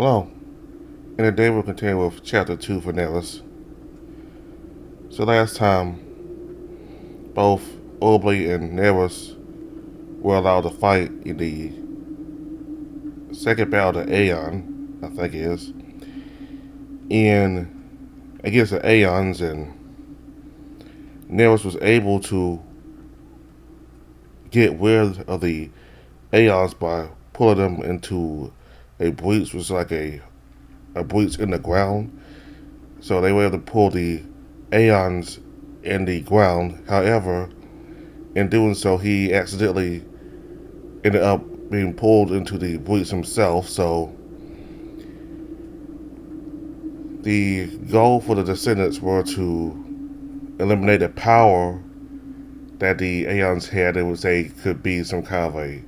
Hello, and today we'll continue with Chapter 2 for Nerus. So last time, both Obley and Nerus were allowed to fight in the second battle of Aeon, I think it is, and against the Aeons, and Nerus was able to get rid of the Aeons by pulling them into a breach, which was like a breach in the ground. So they were able to pull the Aeons in the ground. However, in doing so, he accidentally ended up being pulled into the breach himself. So the goal for the descendants were to eliminate the power that the Aeons had. They would say could be some kind of a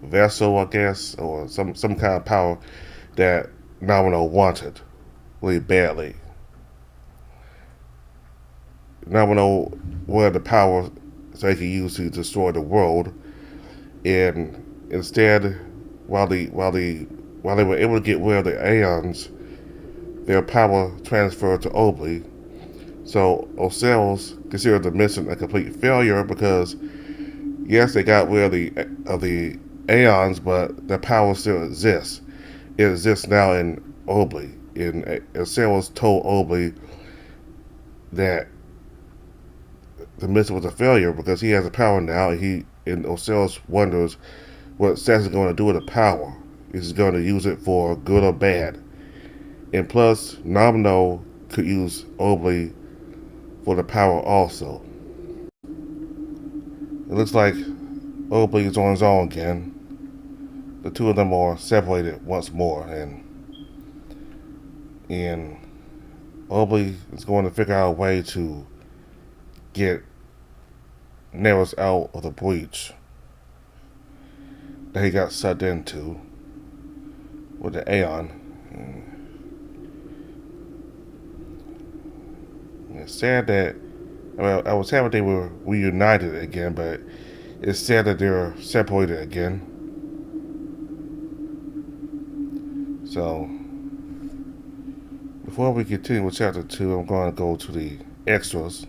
vessel, I guess, or some kind of power that Nomino wanted really badly. Nomino wanted the power so he could use to destroy the world, and instead, while they were able to get rid of the Aeons, their power transferred to Obley. So Ocell's considered the mission a complete failure because yes, they got rid of the Aeons, but the power still exists. It exists now in Obley. And Ocell's told Obley that the mission was a failure because he has the power now, and Ocell's wonders what Seth is going to do with the power. Is he going to use it for good or bad? And plus, Nomino could use Obley for the power also. It looks like Obley is on his own again. The two of them are separated once more, and Obley is going to figure out a way to get Nerus out of the breach that he got sucked into with the Aeon. And it's sad that, I was happy they were reunited again, but it's sad that they're separated again. So, before we continue with Chapter 2, I'm going to go to the extras.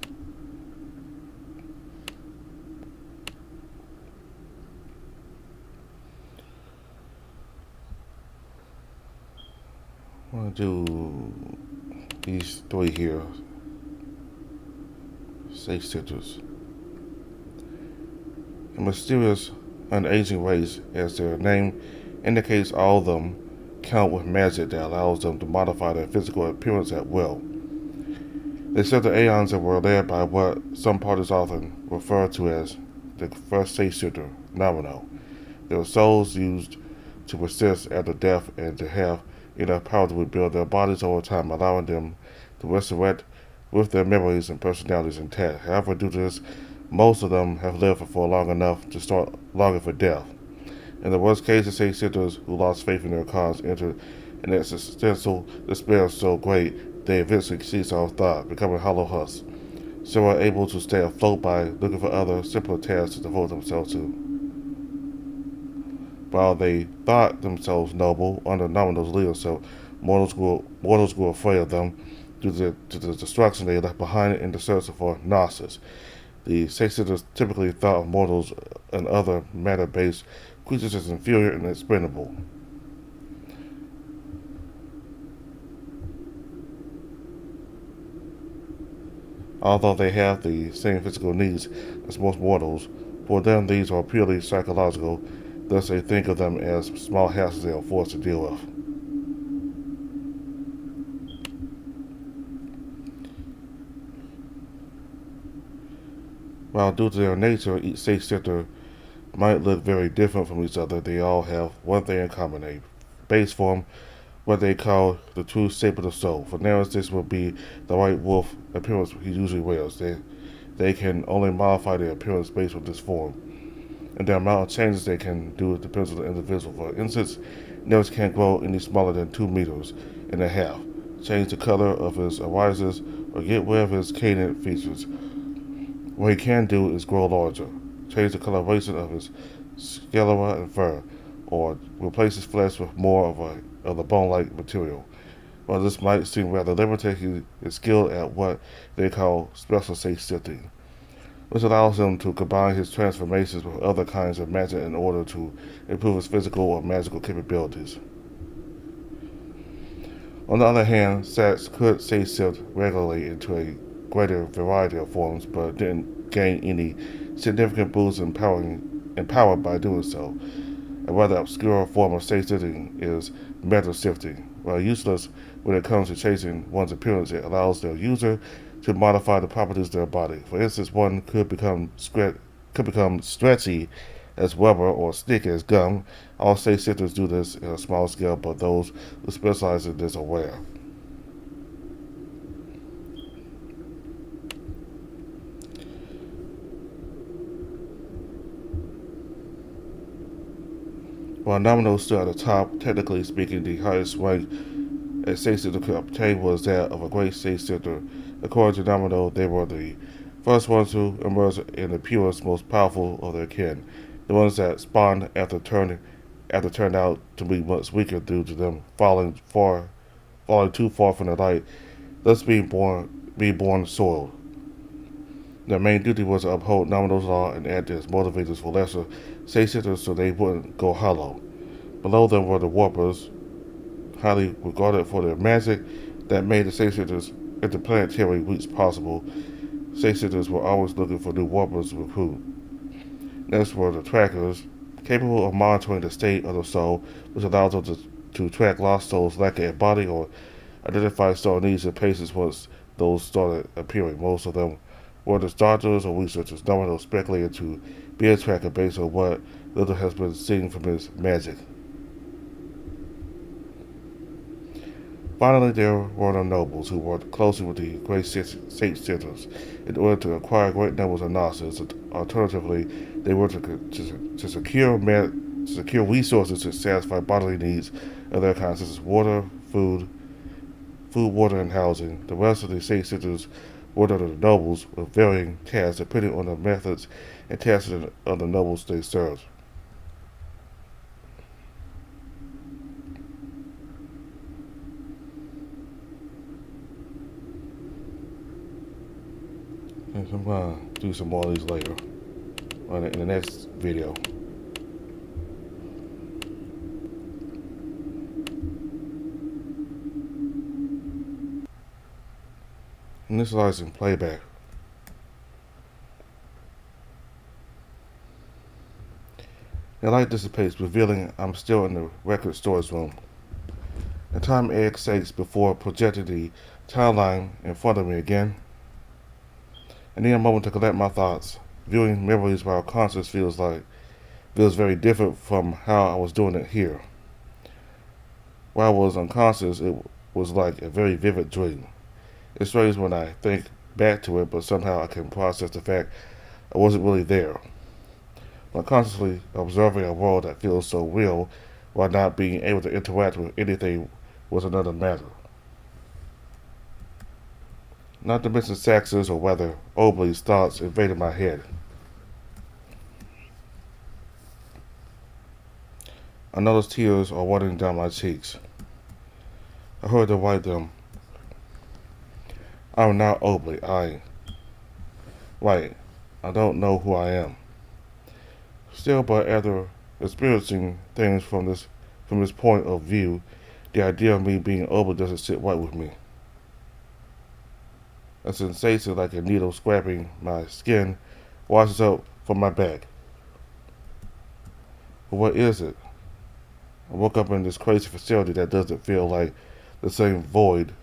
I'm going to do these three here. 6 citrus. A mysterious, unaging race, as their name indicates, all of them count with magic that allows them to modify their physical appearance at will. They served the Aeons and were led by what some parties often refer to as the first sage-shifter, Nomino. Their souls used to persist after death and to have enough power to rebuild their bodies over time, allowing them to resurrect with their memories and personalities intact. However, due to this, most of them have lived for long enough to start longing for death. In the worst case, the sage-shifters who lost faith in their cause entered an existential despair so great they eventually ceased all thought, becoming hollow husks. Some were able to stay afloat by looking for other, simpler tasks to devote themselves to. While they thought themselves noble under Nomino's leadership, mortals grew afraid of them due to the destruction they left behind in the search for Gnosis. The sage-shifters typically thought of mortals and other matter-based creatures as inferior and expendable. Although they have the same physical needs as most mortals, for them these are purely psychological, thus they think of them as small hassles they are forced to deal with. While due to their nature, each sage-shifter might look very different from each other, they all have one thing in common: a base form, what they call the true shape of the soul. For Nerus, this will be the white wolf appearance he usually wears. They can only modify their appearance based on this form, and the amount of changes they can do depends on the individual. For instance, Nerus can't grow any smaller than 2 meters and a half, change the color of his irises, or get rid of his canine features. What he can do is grow larger, change the coloration of his sclera and fur, or replace his flesh with more of a of the bone-like material. While this might seem rather limited, he is skilled at what they call special state shifting, which allows him to combine his transformations with other kinds of magic in order to improve his physical or magical capabilities. On the other hand, Sats could shapeshift regularly into a greater variety of forms, but didn't gain any significant boost in power by doing so. A rather obscure form of shapeshifting is meta shifting. While useless when it comes to changing one's appearance, it allows the user to modify the properties of their body. For instance, one could become stretchy as rubber or sticky as gum. All shapeshifters do this in a small scale, but those who specialize in this are rare. While Nomino stood at the top, technically speaking, the highest rank a shapeshifter could obtain was that of a great shapeshifter. According to Nomino, they were the first ones to emerge in the purest, most powerful of their kin. The ones that spawned after turned out to be much weaker due to them falling too far from the light, thus being born soiled. Their main duty was to uphold Nomino's law and act as motivators for lesser shapeshifters so they wouldn't go hollow. Below them were the Warpers, highly regarded for their magic that made the shapeshifters interplanetary routes possible. Shapeshifters were always looking for new Warpers to recruit. Next were the Trackers, capable of monitoring the state of the soul, which allows them to track lost souls lacking a body or identify soul needs in patients once those started appearing. Most of them were the doctors or researchers. No one speculated to be a tracker based on what little has been seen from his magic. Finally, there were the nobles, who worked closely with the great shapeshifters in order to acquire great numbers of Gnosis. Alternatively, they were to secure resources to satisfy bodily needs of their kind, such as water, food, water, and housing. The rest of the shapeshifters were the nobles with varying tasks depending on the methods and tasks of the nobles they served. I'm going to do some more of these later in the next video. Initializing playback. The light dissipates, revealing I'm still in the record storage room. The time exits before projecting the timeline in front of me again. I need a moment to collect my thoughts. Viewing memories while conscious feels very different from how I was doing it here. While I was unconscious, it was like a very vivid dream. It's strange when I think back to it, but somehow I can process the fact I wasn't really there. I'm consciously observing a world that feels so real while not being able to interact with anything was another matter. Not to mention Sax's or rather Obley's thoughts invaded my head. I noticed tears are running down my cheeks. I heard her wipe them. I'm not Obley. Right, I don't know who I am. Still, but after experiencing things from this point of view, the idea of me being Obley doesn't sit right with me. A sensation like a needle scraping my skin washes up from my back. But what is it? I woke up in this crazy facility that doesn't feel like the same world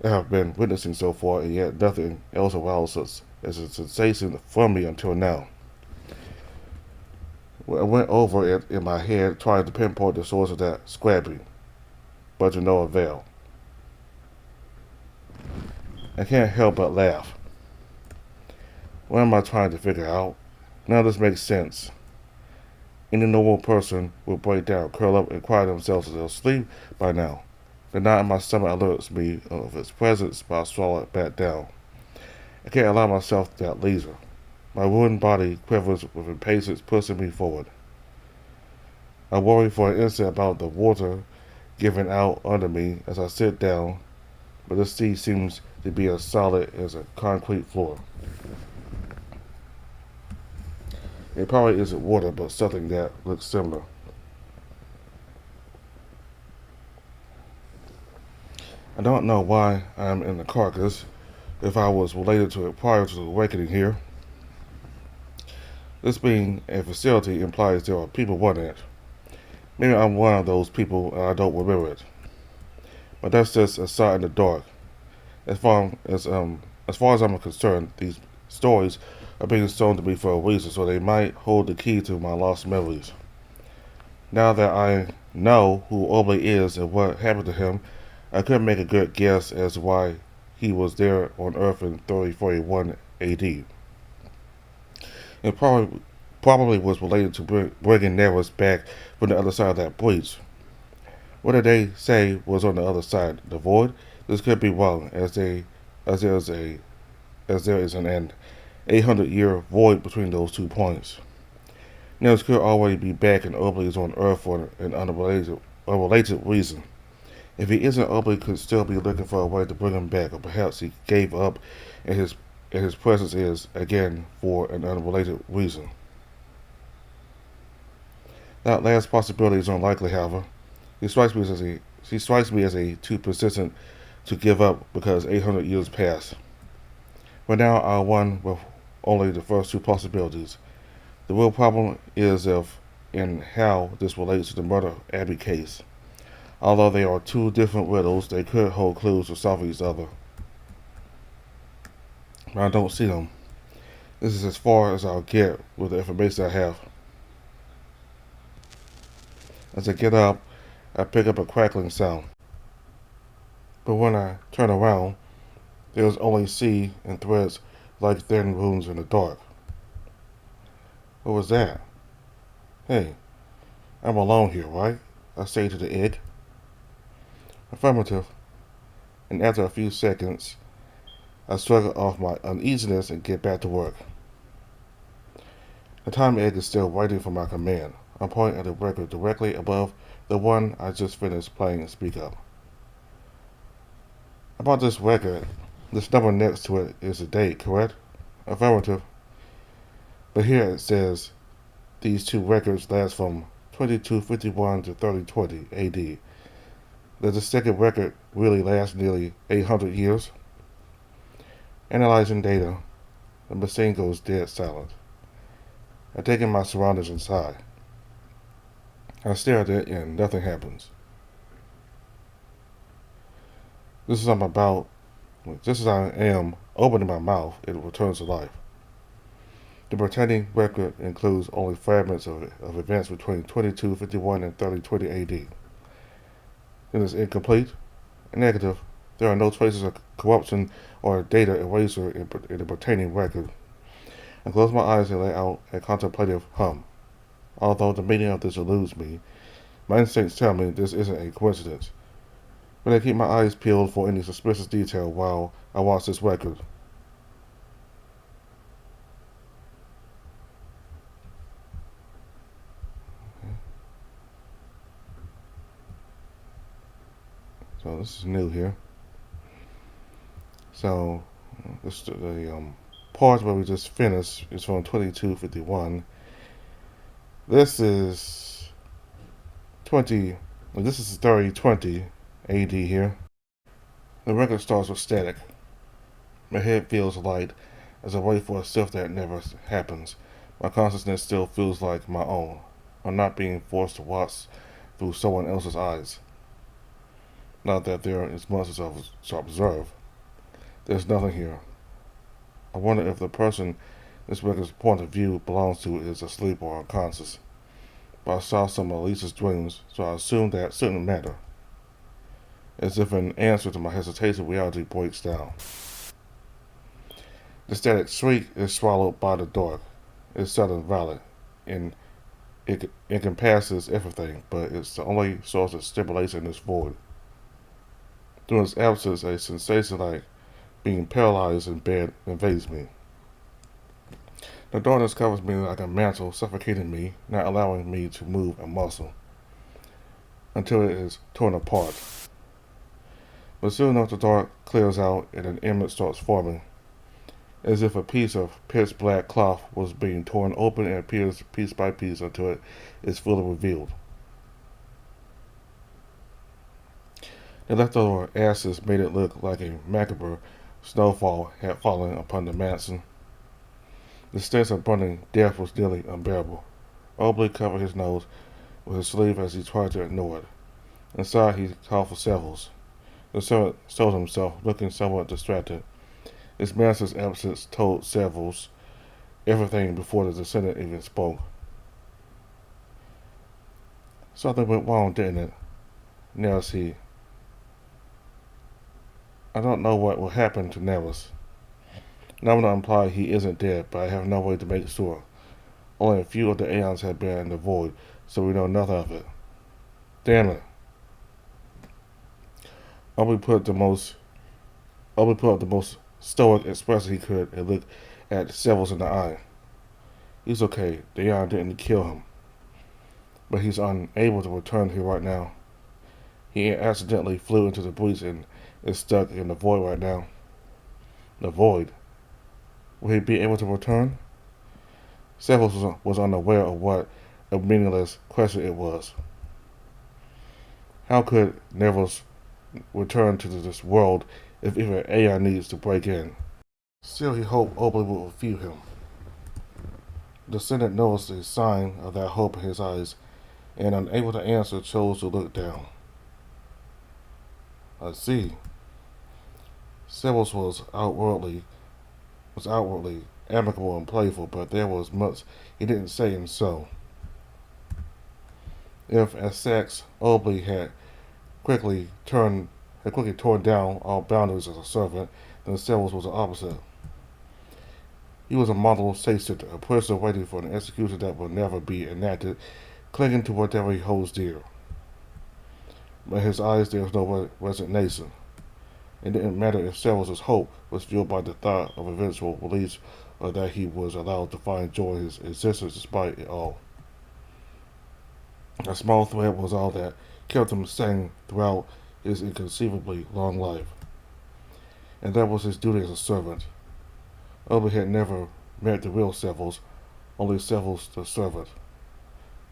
I have been witnessing so far, and yet nothing else aroused us as a sensation from me until now. I went over it in my head, trying to pinpoint the source of that scrapping, but to no avail. I can't help but laugh. What am I trying to figure out? None of this makes sense. Any normal person would break down, curl up, and cry themselves asleep by now. The knot in my stomach alerts me of its presence, but I swallow it back down. I can't allow myself that leisure. My ruined body quivers with impatience, pushing me forward. I worry for an instant about the water giving out under me as I sit down, but the sea seems to be as solid as a concrete floor. It probably isn't water, but something that looks similar. I don't know why I'm in the carcass, if I was related to it prior to the awakening here. This being a facility implies there are people running it. Maybe I'm one of those people and I don't remember it. But that's just a shot in the dark. As far as I'm concerned, these stories are being shown to me for a reason, so they might hold the key to my lost memories. Now that I know who Obley is and what happened to him, I could make a good guess as to why he was there on Earth in 3041 AD. It probably was related to bringing Nerus back from the other side of that breach. What did they say was on the other side? The void? This could be wrong, as there is an 800-year void between those 2 points. Nerus could already be back and Obley is on Earth for an unrelated reason. If he isn't, Obley could still be looking for a way to bring him back, or perhaps he gave up and his presence is, again, for an unrelated reason. That last possibility is unlikely, however. He strikes me as a too persistent to give up because 800 years pass. But now I'll run with only the first 2 possibilities. The real problem is if and how this relates to the murder Abby case. Although they are 2 different riddles, they could hold clues to solve each other. But I don't see them. This is as far as I'll get with the information I have. As I get up, I pick up a crackling sound. But when I turn around, there is only sea and threads like thin runes in the dark. What was that? Hey, I'm alone here, right? I say to the egg. Affirmative. And after a few seconds, I struggle off my uneasiness and get back to work. The time egg is still waiting for my command. I'm pointing at the record directly above the one I just finished playing and speak up. About this record, this number next to it is the date, correct? Affirmative. But here it says these 2 records last from 2251 to 3020 AD. Does the second record really last nearly 800 years? Analyzing data, the machine goes dead silent. I take in my surroundings inside. I stare at it and nothing happens. Just as I am opening my mouth, it returns to life. The pretending record includes only fragments of events between 2251 and 3020 AD. It is incomplete and negative. There are no traces of corruption or data eraser in the pertaining record. I close my eyes and let out a contemplative hum. Although the meaning of this eludes me, my instincts tell me this isn't a coincidence. But I keep my eyes peeled for any suspicious detail while I watch this record. So this is new here. So the part where we just finished is from 2251. This is 3020 AD here. The record starts with static. My head feels light as I wait for a shift that never happens. My consciousness still feels like my own. I'm not being forced to watch through someone else's eyes. Not that there is much to observe. There's nothing here. I wonder if the person this record's point of view belongs to is asleep or unconscious. But I saw some of Lisa's dreams, so I assumed that shouldn't matter. As if in answer to my hesitation, reality breaks down. The static shriek is swallowed by the dark. It's sudden violent, and it encompasses everything, but it's the only source of stimulation in this void. Through its absence, a sensation like being paralyzed in bed invades me. The darkness covers me like a mantle, suffocating me, not allowing me to move a muscle. until it is torn apart. But soon enough the dark clears out and an image starts forming, as if a piece of pitch black cloth was being torn open and appears piece by piece until it is fully revealed. The leftover ashes made it look like a macabre snowfall had fallen upon the mansion. The stench of burning death was nearly unbearable. Obley covered his nose with his sleeve as he tried to ignore it. Inside, he called for Sevils. The servant stowed himself, looking somewhat distracted. His master's absence told Sevils everything before the descendant even spoke. Something went wrong, didn't it? Nerus, he. I don't know what will happen to Nerus. Now I'm not implying he isn't dead, but I have no way to make sure. Only a few of the Aeons have been in the void, so we know nothing of it. Damn it. Obi put up the most stoic expression he could and looked at Sevils in the eye. He's okay. The Aeon didn't kill him. But he's unable to return here right now. He accidentally flew into the breach and is stuck in the void right now. The void? Will he be able to return? Sevils was unaware of what a meaningless question it was. How could Nerus return to this world if even AI needs to break in? Still, he hoped Obley would refute him. The descendant noticed a sign of that hope in his eyes, and unable to answer, chose to look down. I see. Sevils was outwardly amicable and playful, but there was much he didn't say, and so. If, as sex, Obley had quickly torn down all boundaries as a servant, then Sevils was the opposite. He was a model saint, a person waiting for an execution that will never be enacted, clinging to whatever he holds dear. But in his eyes there was no resignation. It didn't matter if Sevils' hope was fueled by the thought of eventual release or that he was allowed to find joy in his existence despite it all. A small thread was all that kept him sane throughout his inconceivably long life. And that was his duty as a servant. Obley had never met the real Sevils, only Sevils the servant.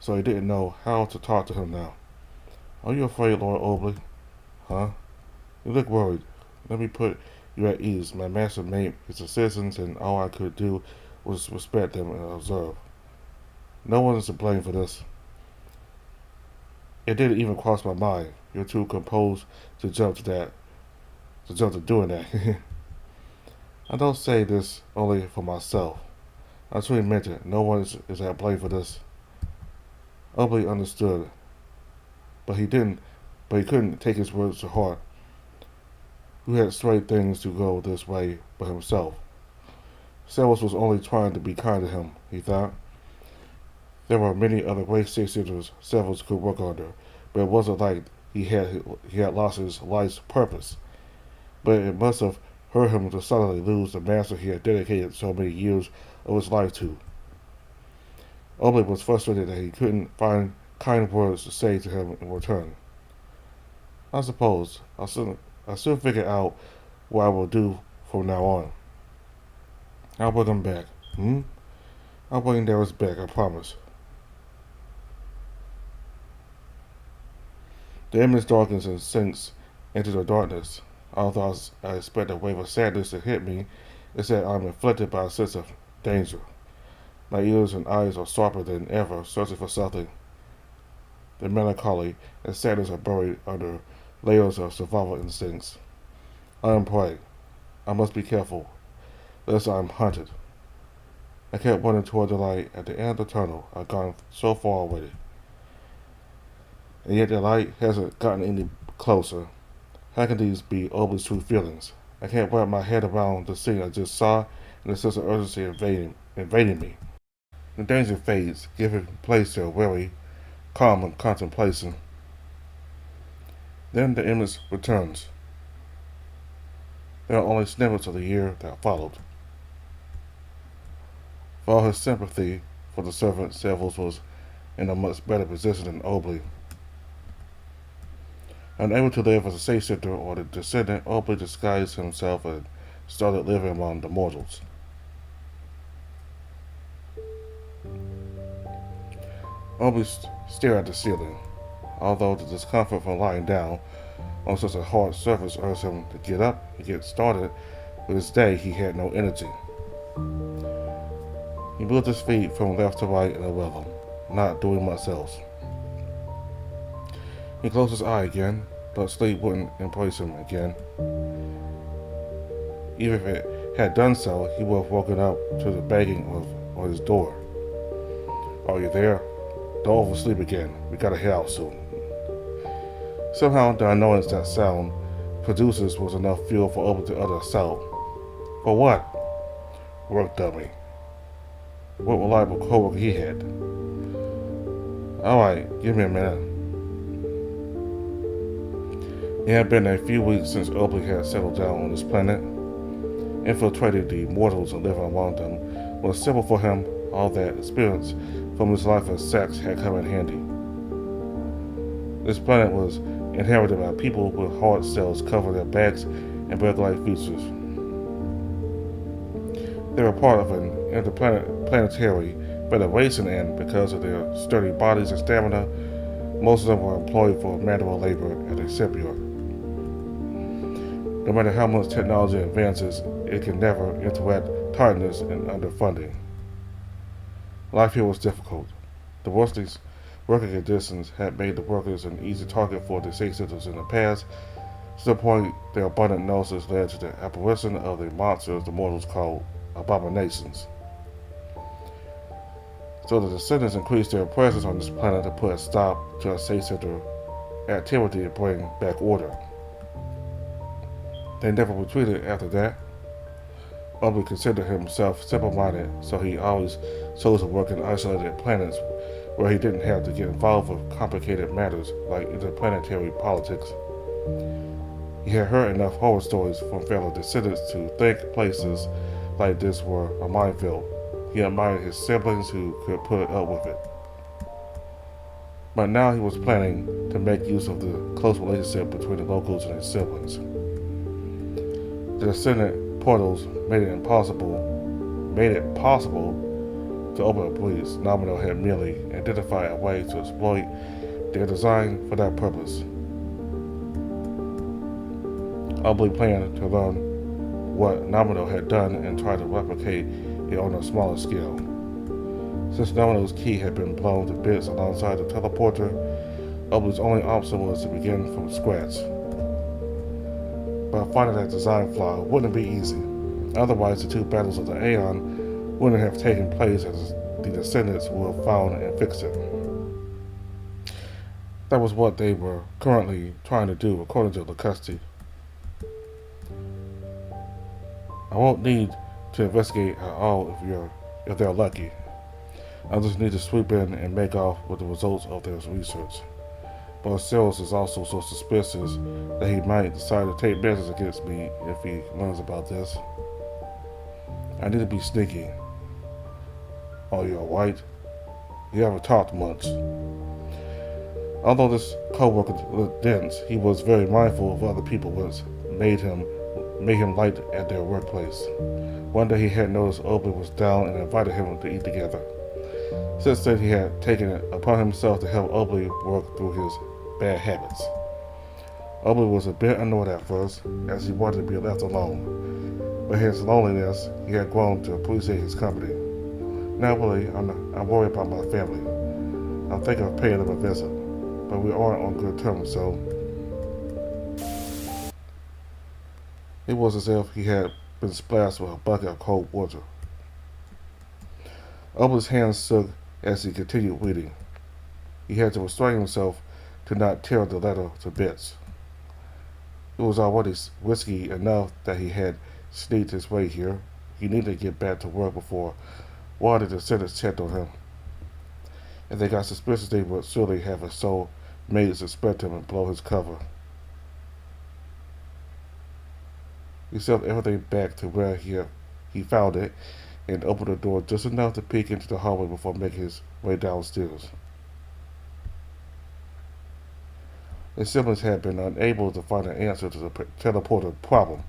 So he didn't know how to talk to him now. Are you afraid, Lord Obley? Huh? You look worried. Let me put you at ease. My master made his citizens, and all I could do was respect them and observe. No one is to blame for this. It didn't even cross my mind. You're too composed to jump to doing that. I don't say this only for myself. I truly meant it. No one is at blame for this. Obley understood, but he couldn't take his words to heart. Who had straight things to go this way but himself? Sevils was only trying to be kind to him, he thought. There were many other great six-sitters Sevils could work under, but it wasn't like he had lost his life's purpose. But it must have hurt him to suddenly lose the master he had dedicated so many years of his life to. Obley was frustrated that he couldn't find kind words to say to him in return. I suppose I'll soon figure out what I will do from now on. I'll bring him back. I'll bring Nerus back, I promise. The image darkens and sinks into the darkness. Although I expect a wave of sadness to hit me, it's that I'm inflicted by a sense of danger. My ears and eyes are sharper than ever, searching for something. The melancholy and sadness are buried under layers of survival instincts. I am prey. I must be careful, lest I am hunted. I kept running toward the light at the end of the tunnel. I've gone so far already. And yet the light hasn't gotten any closer. How can these be Obley's true feelings? I can't wrap my head around the scene I just saw and the sense of urgency invading me. The danger fades, giving place to a wary, calm contemplation. Then the image returns. There are only snippets of the year that followed. For all his sympathy for the servant, Sevils was in a much better position than Obley. Unable to live as a safe center or the descendant, openly disguised himself and started living among the mortals. Obi stared at the ceiling. Although the discomfort from lying down on such a hard surface urged him to get up and get started with his day, he had no energy. He moved his feet from left to right in a rhythm, not doing much else. He closed his eye again, but sleep wouldn't embrace him again. Even if it had done so, he would have woken up to the banging on his door. "Are you there? Don't oversleep again. We gotta head out soon." Somehow, the annoyance that sound produces was enough fuel for Obi to utter a shout. "For what?" "Work dummy." What reliable coworker he had. "Alright, give me a minute." It had been a few weeks since Obi had settled down on this planet. Infiltrating the mortals and living among them was simple for him. All that experience from his life as sex had come in handy. This planet was inhabited by people with hard cells covering their backs and bird-like features. They were part of an interplanetary federation, and because of their sturdy bodies and stamina, most of them were employed for manual labor at a shipyard. No matter how much technology advances, it can never interact tiredness and underfunding. Life here was difficult. The working conditions had made the workers an easy target for the safe centers in the past, to the point their abundant noses led to the apparition of the monsters the mortals called abominations. So the descendants increased their presence on this planet to put a stop to a safe center activity and bring back order. They never retreated after that. Obi considered himself simple-minded, so he always chose to work in isolated planets where he didn't have to get involved with complicated matters like interplanetary politics. He had heard enough horror stories from fellow descendants to think places like this were a minefield. He admired his siblings who could put up with it. But now he was planning to make use of the close relationship between the locals and his siblings. The descendant portals made it possible to open a breeze. Nomino had merely identified a way to exploit their design for that purpose. Obi planned to learn what Nomino had done and try to replicate it on a smaller scale. Since Nomino's key had been blown to bits alongside the teleporter, Obi's only option was to begin from scratch. But finding that design flaw wouldn't be easy. Otherwise, the two battles of the Aeon wouldn't have taken place, as the descendants would have found and fixed it. That was what they were currently trying to do, according to Locusti. "I won't need to investigate at all if they're lucky. I just need to swoop in and make off with the results of their research." But Sales is also so suspicious that he might decide to take measures against me if he learns about this. I need to be sneaky. "Oh, you're white? You haven't talked much." Although this co-worker looked dense, he was very mindful of other people, which made him light at their workplace. One day he had noticed Obi was down and invited him to eat together. Since then he had taken it upon himself to help Obi work through his bad habits. Obi was a bit annoyed at first, as he wanted to be left alone, but his loneliness, he had grown to appreciate his company. "Not really, I'm worried about my family. I'm thinking of paying them a visit, but we aren't on good terms, so..." It was as if he had been splashed with a bucket of cold water. Obi's hands shook as he continued reading. He had to restrain himself to not tear the letter to bits. It was already risky enough that he had sneaked his way here. He needed to get back to work before one of the descendants checked on him. If they got suspicious, they would surely have his soul made suspect him and blow his cover. He shoved everything back to where he found it and opened the door just enough to peek into the hallway before making his way downstairs. His siblings had been unable to find an answer to the teleporter problem.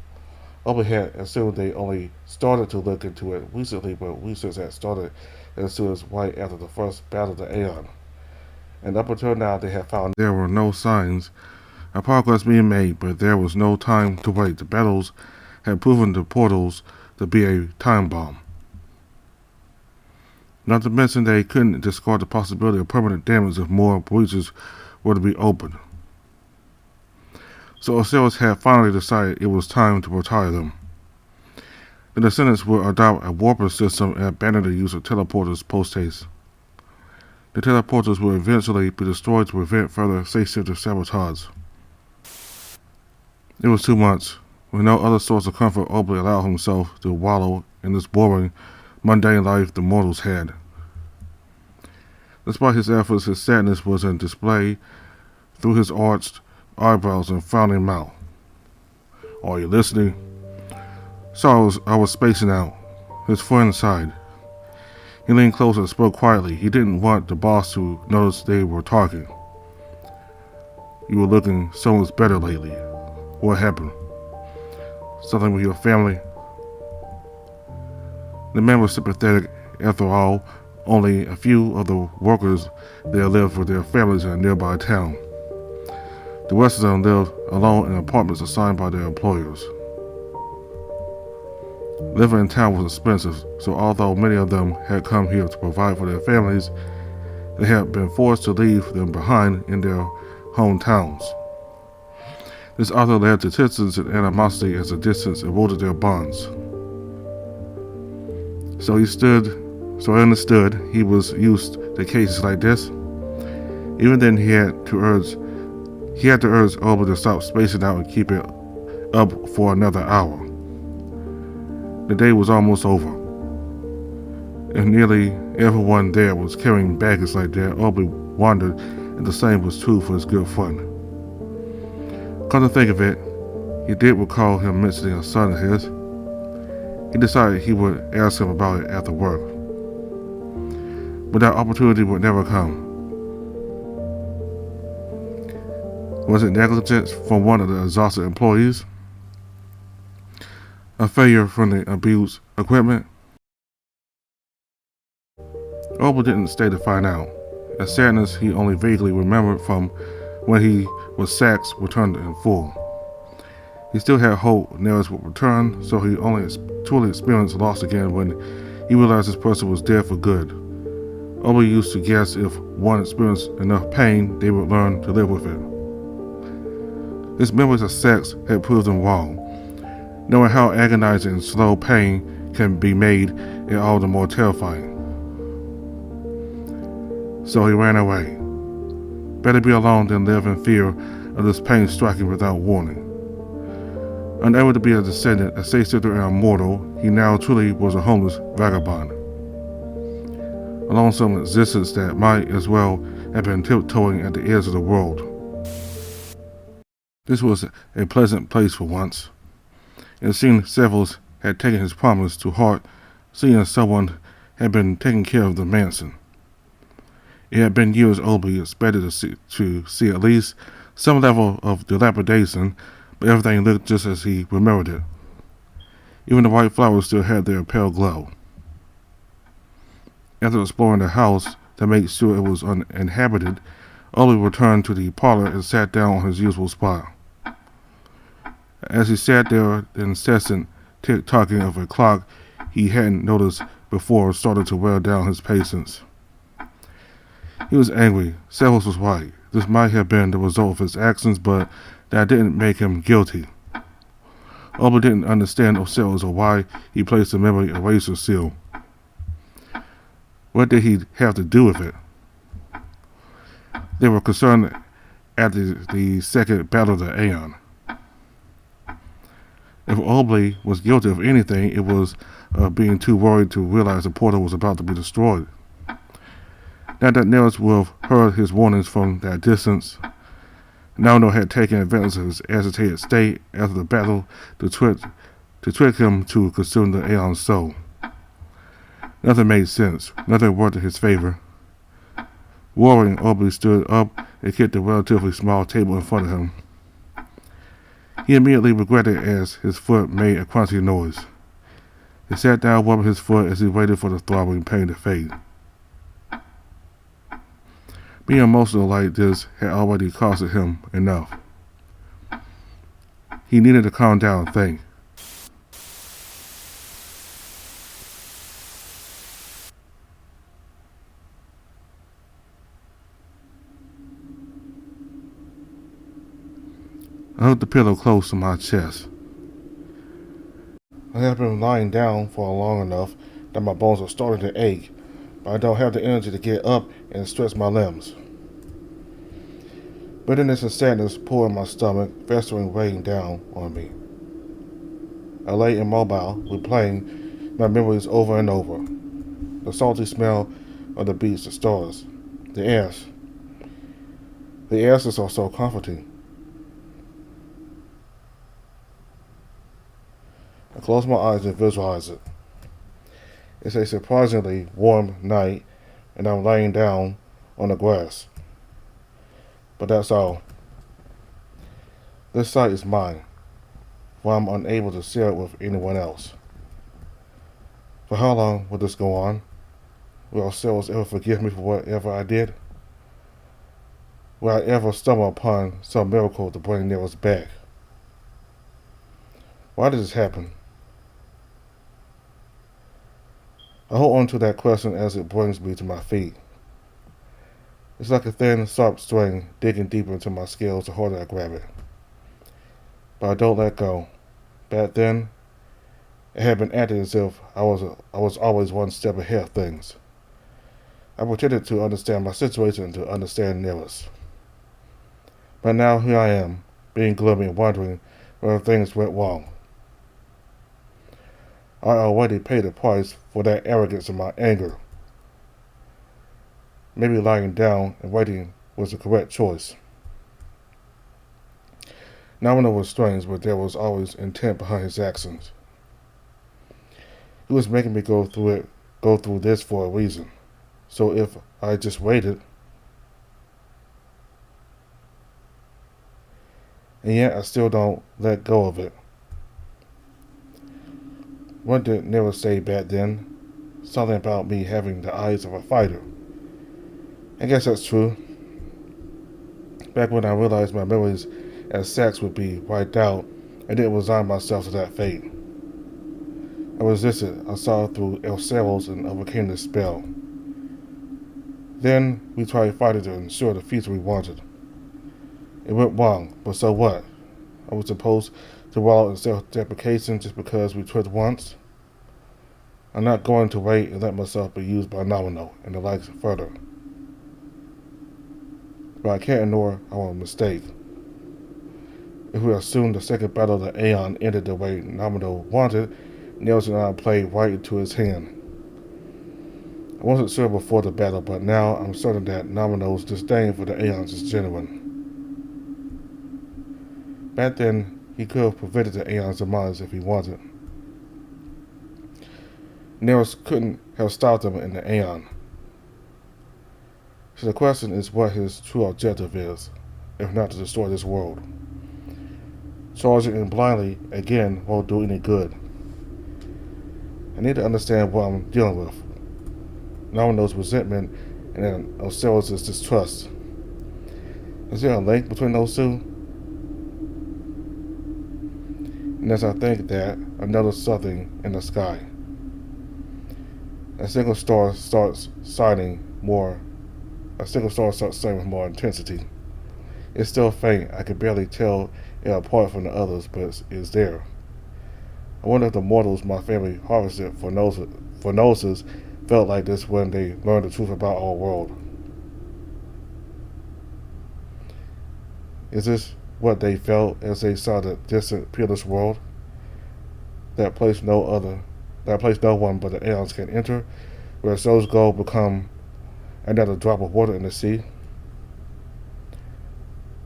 Obi had assumed they only started to look into it recently, but research had started as soon as right after the first battle of the Aeon. And up until now, they had found there were no signs of progress being made, but there was no time to wait. The battles had proven the portals to be a time bomb. Not to mention they couldn't discard the possibility of permanent damage if more breaches were to be opened. So Osiris had finally decided it was time to retire them. The descendants would adopt a warper system and abandon the use of teleporters post-haste. The teleporters would eventually be destroyed to prevent further state-center sabotage. It was 2 months. With no other source of comfort, Obley allowed himself to wallow in this boring, mundane life the mortals had. Despite his efforts, his sadness was on display through his arched eyebrows and frowning mouth. Are you listening? So I was spacing out. His friend sighed. He leaned closer and spoke quietly. He didn't want the boss to notice they were talking. You were looking so much better lately. What happened? Something with your family? The man was sympathetic. After all, only a few of the workers there lived with their families in a nearby town. The rest of them lived alone in apartments assigned by their employers. Living in town was expensive, so although many of them had come here to provide for their families, they had been forced to leave them behind in their hometowns. This also led to tensions and animosity as the distance eroded their bonds. So he understood he was used to cases like this. Even then he had to urge Oba to stop spacing out and keep it up for another hour. The day was almost over, and nearly everyone there was carrying baggage like that. Oba wondered if the same was true for his good friend. Come to think of it, he did recall him mentioning a son of his. He decided he would ask him about it after work. But that opportunity would never come. Was it negligence from one of the exhausted employees? A failure from the abused equipment? Oba didn't stay to find out. A sadness he only vaguely remembered from when he was Sax returned in full. He still had hope Nerus would return, so he only truly experienced loss again when he realized this person was dead for good. Oba used to guess if one experienced enough pain, they would learn to live with it. His memories of Sax had proved him wrong. Knowing how agonizing and slow pain can be made it all the more terrifying. So he ran away. Better be alone than live in fear of this pain striking without warning. Unable to be a descendant, a state-center and immortal, he now truly was a homeless vagabond. A lonesome existence that might as well have been tiptoeing at the edge of the world. This was a pleasant place for once. It seemed several had taken his promise to heart, seeing someone had been taking care of the mansion. It had been years Obi expected to see at least some level of dilapidation, but everything looked just as he remembered it. Even the white flowers still had their pale glow. After exploring the house to make sure it was uninhabited, Obi returned to the parlor and sat down on his usual spot. As he sat there, the incessant tick-tocking of a clock he hadn't noticed before started to wear down his patience. He was angry. Severus was right. This might have been the result of his actions, but that didn't make him guilty. Oba didn't understand Osiris or why he placed the memory eraser seal. What did he have to do with it? They were concerned at the second battle of the Aeon. If Obley was guilty of anything, it was being too worried to realize the portal was about to be destroyed. Now that Nerus would have heard his warnings from that distance, Nauno had taken advantage of his agitated state after the battle to trick him to consume the Aeon's soul. Nothing made sense. Nothing worked in his favor. Roaring, Obi stood up and kicked the relatively small table in front of him. He immediately regretted it as his foot made a crunchy noise. He sat down, rubbing his foot as he waited for the throbbing pain to fade. Being emotional like this had already costed him enough. He needed to calm down and think. I held the pillow close to my chest. I have been lying down for long enough that my bones are starting to ache, but I don't have the energy to get up and stretch my limbs. Bitterness and sadness pull in my stomach, festering, weighing down on me. I lay immobile, replaying my memories over and over. The salty smell of the beach, the stars, the ants. The answers are so comforting. I close my eyes and visualize it. It's a surprisingly warm night, and I'm laying down on the grass. But that's all. This sight is mine, for I'm unable to share it with anyone else. For how long will this go on? Will ourselves ever forgive me for whatever I did? Will I ever stumble upon some miracle to bring Nerus back? Why did this happen? I hold on to that question as it brings me to my feet. It's like a thin, sharp string digging deeper into my scales the harder I grab it. But I don't let go. Back then, it had been acting as if I was always one step ahead of things. I pretended to understand my situation and to understand Nerus. But now here I am, being gloomy and wondering whether things went wrong. I already paid the price for that arrogance and my anger. Maybe lying down and waiting was the correct choice. Nomino was strange, but there was always intent behind his actions. He was making me go through this for a reason. So if I just waited, and yet I still don't let go of it. What did Nerus say back then? Something about me having the eyes of a fighter. I guess that's true. Back when I realized my memories as sex would be wiped out, I didn't resign myself to that fate. I resisted. I saw through El Cerros and overcame the spell. Then we tried fighting to ensure the future we wanted. It went wrong, but so what? I was supposed to wallow in self-deprecation just because we tripped once? I'm not going to wait and let myself be used by Nomino and the likes further. But I can't ignore our mistake. If we assume the second battle of the Aeon ended the way Nomino wanted, Nerus and I played right into his hand. I wasn't sure before the battle, but now I'm certain that Nomino's disdain for the Aeons is genuine. Back then, he could have prevented the Aeon's demise if he wanted. Nerus couldn't have stopped him in the Aeon. So the question is what his true objective is, if not to destroy this world. Charging in blindly, again, won't do any good. I need to understand what I'm dealing with. Nomino's resentment and then Osiris' distrust. Is there a link between those two? And as I think that, I notice something in the sky. A single star starts shining with more intensity. It's still faint. I can barely tell it apart from the others, but it's there. I wonder if the mortals my family harvested for noses felt like this when they learned the truth about our world. Is this what they felt as they saw the distant, peerless world? That place no one but the Aeons can enter, where souls go become another drop of water in the sea?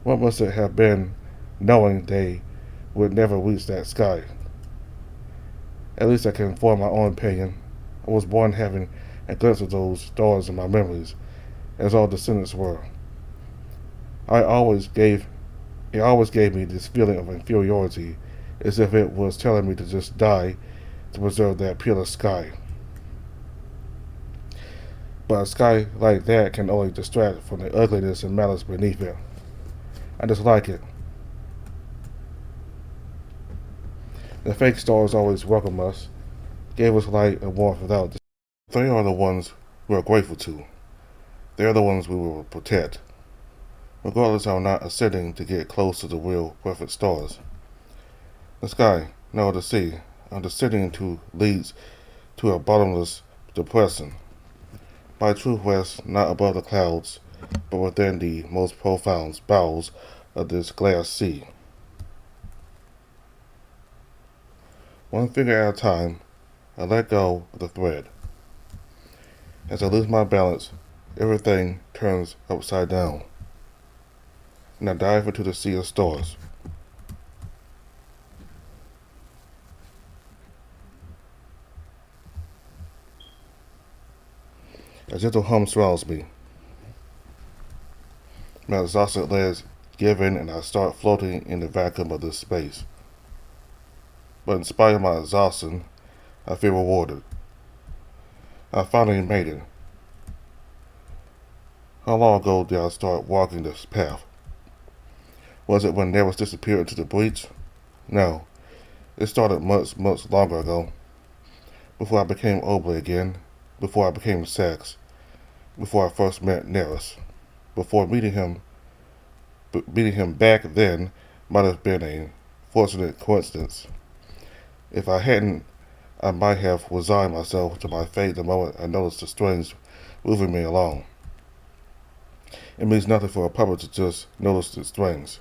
What must it have been knowing they would never reach that sky? At least I can form my own opinion. I was born having a glimpse of those stars in my memories, as all descendants were. I always gave It always gave me this feeling of inferiority, as if it was telling me to just die to preserve that peerless sky. But a sky like that can only distract from the ugliness and malice beneath it. I dislike it. The fake stars always welcomed us, gave us light and warmth without this. They are the ones we are grateful to. They are the ones we will protect, regardless of not ascending to get close to the real, perfect stars. The sky, no, the sea, are descending to leads to a bottomless depression. My true rest not above the clouds, but within the most profound bowels of this glass sea. One finger at a time, I let go of the thread. As I lose my balance, everything turns upside down, and I dive into the sea of stars. A gentle hum surrounds me. My exhausted legs give in and I start floating in the vacuum of this space. But in spite of my exhaustion, I feel rewarded. I finally made it. How long ago did I start walking this path? Was it when Nerus disappeared into the breach? No, it started much longer ago. Before I became Oblate again, before I became Sax, before I first met Nerus. Before meeting him back then might have been a fortunate coincidence. If I hadn't, I might have resigned myself to my fate the moment I noticed the strings moving me along. It means nothing for a puppet to just notice the strings.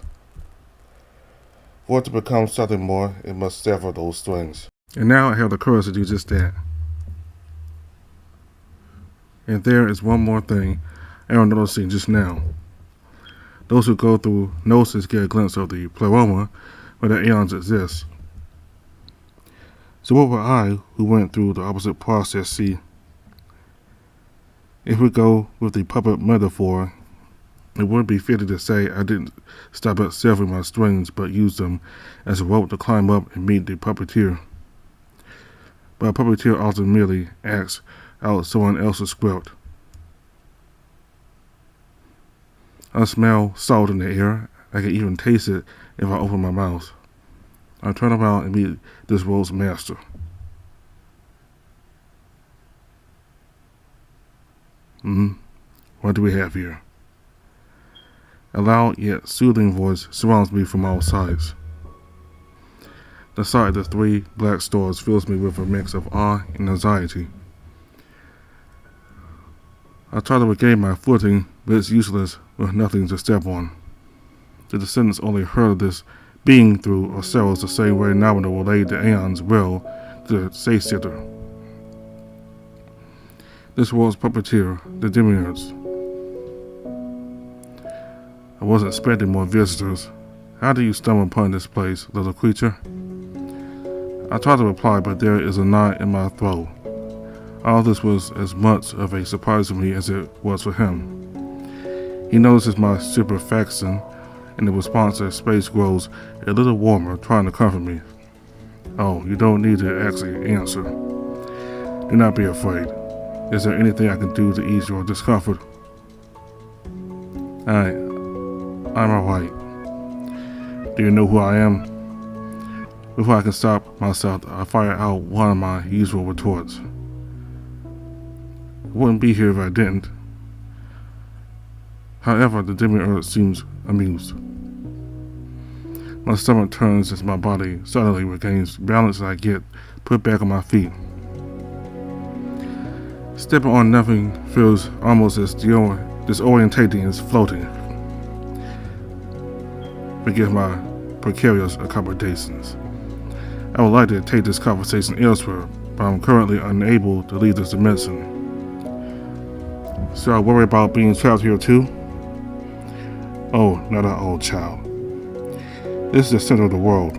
For it to become something more, it must sever those strings. And now I have the courage to do just that. And there is one more thing I am noticing just now. Those who go through Gnosis get a glimpse of the pleroma where the aeons exist. So what would I, who went through the opposite process, see? If we go with the puppet metaphor, it wouldn't be fitting to say I didn't stop at severing my strings but used them as a rope to climb up and meet the puppeteer. But a puppeteer often merely acts out someone else's script. I smell salt in the air. I can even taste it if I open my mouth. I turn around and meet this role's master. What do we have here? A loud yet soothing voice surrounds me from all sides. The sight of the three black stars fills me with a mix of awe and anxiety. I try to regain my footing, but it's useless with nothing to step on. The descendants only heard of this being through ourselves the same way Nominal relayed the aeons well to the Say-Sitter. This world's puppeteer, the Demiurge. I wasn't expecting more visitors. How do you stumble upon this place, little creature? I tried to reply, but there is a knot in my throat. All this was as much of a surprise to me as it was for him. He notices my stupefaction, and the response to space grows a little warmer, trying to comfort me. Oh, you don't need to actually answer. Do not be afraid. Is there anything I can do to ease your discomfort? I'm alright. Do you know who I am? Before I can stop myself, I fire out one of my usual retorts. I wouldn't be here if I didn't. However, the Demiurge seems amused. My stomach turns as my body suddenly regains balance and I get put back on my feet. Stepping on nothing feels almost as disorientating as floating. Forgive my precarious accommodations. I would like to take this conversation elsewhere, but I'm currently unable to leave this dimension. So I worry about being trapped here too? Oh, not an old child. This is the center of the world.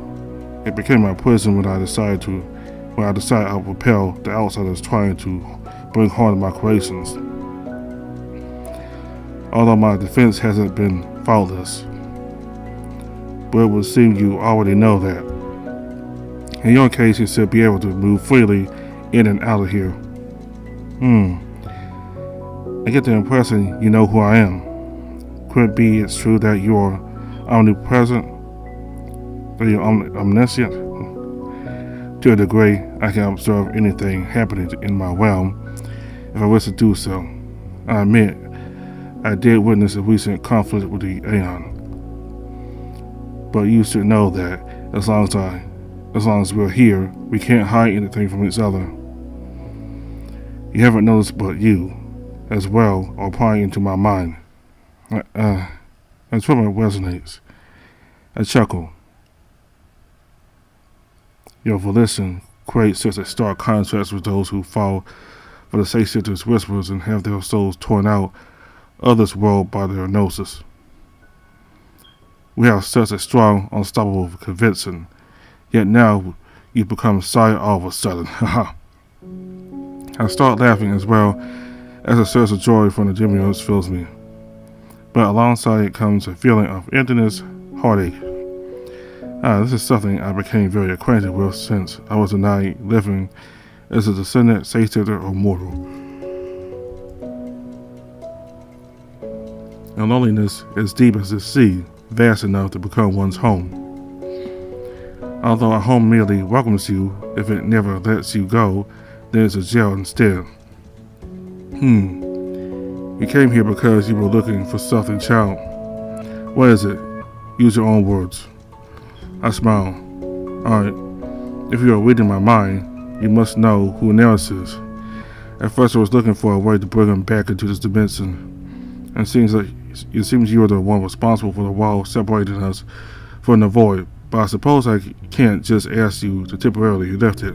It became my prison when I decided I would repel the outsiders trying to bring harm to my creations. although my defense hasn't been faultless. But it would seem you already know that. In your case, you should be able to move freely in and out of here. I get the impression you know who I am. Could it be it's true that you're omnipresent? That you're omniscient? To a degree, I can observe anything happening in my realm if I wish to do so. I admit, I did witness a recent conflict with the Aeon. But you should know that as long as we're here, we can't hide anything from each other. You haven't noticed, but you, as well, are prying into my mind. That's what resonates. I chuckle. Your volition creates such a stark contrast with those who fall for the shapeshifter's whispers and have their souls torn out of this world by their gnosis. We have such a strong, unstoppable conviction, yet now you've become silent all of a sudden. Haha. I start laughing as well as a surge of joy from the demiurge fills me. But alongside it comes a feeling of emptiness, heartache. This is something I became very acquainted with since I was a knight living as a descendant, shapeshifter, or mortal. And loneliness as deep as the sea, vast enough to become one's home. Although a home merely welcomes you, if it never lets you go, then it's a jail instead. You came here because you were looking for something, child. What is it? Use your own words. I smile. Alright, if you are reading my mind, you must know who Nerus is. At first I was looking for a way to bring him back into this dimension. And it seems you are the one responsible for the wall separating us from the void, but I suppose I can't just ask you to temporarily lift it.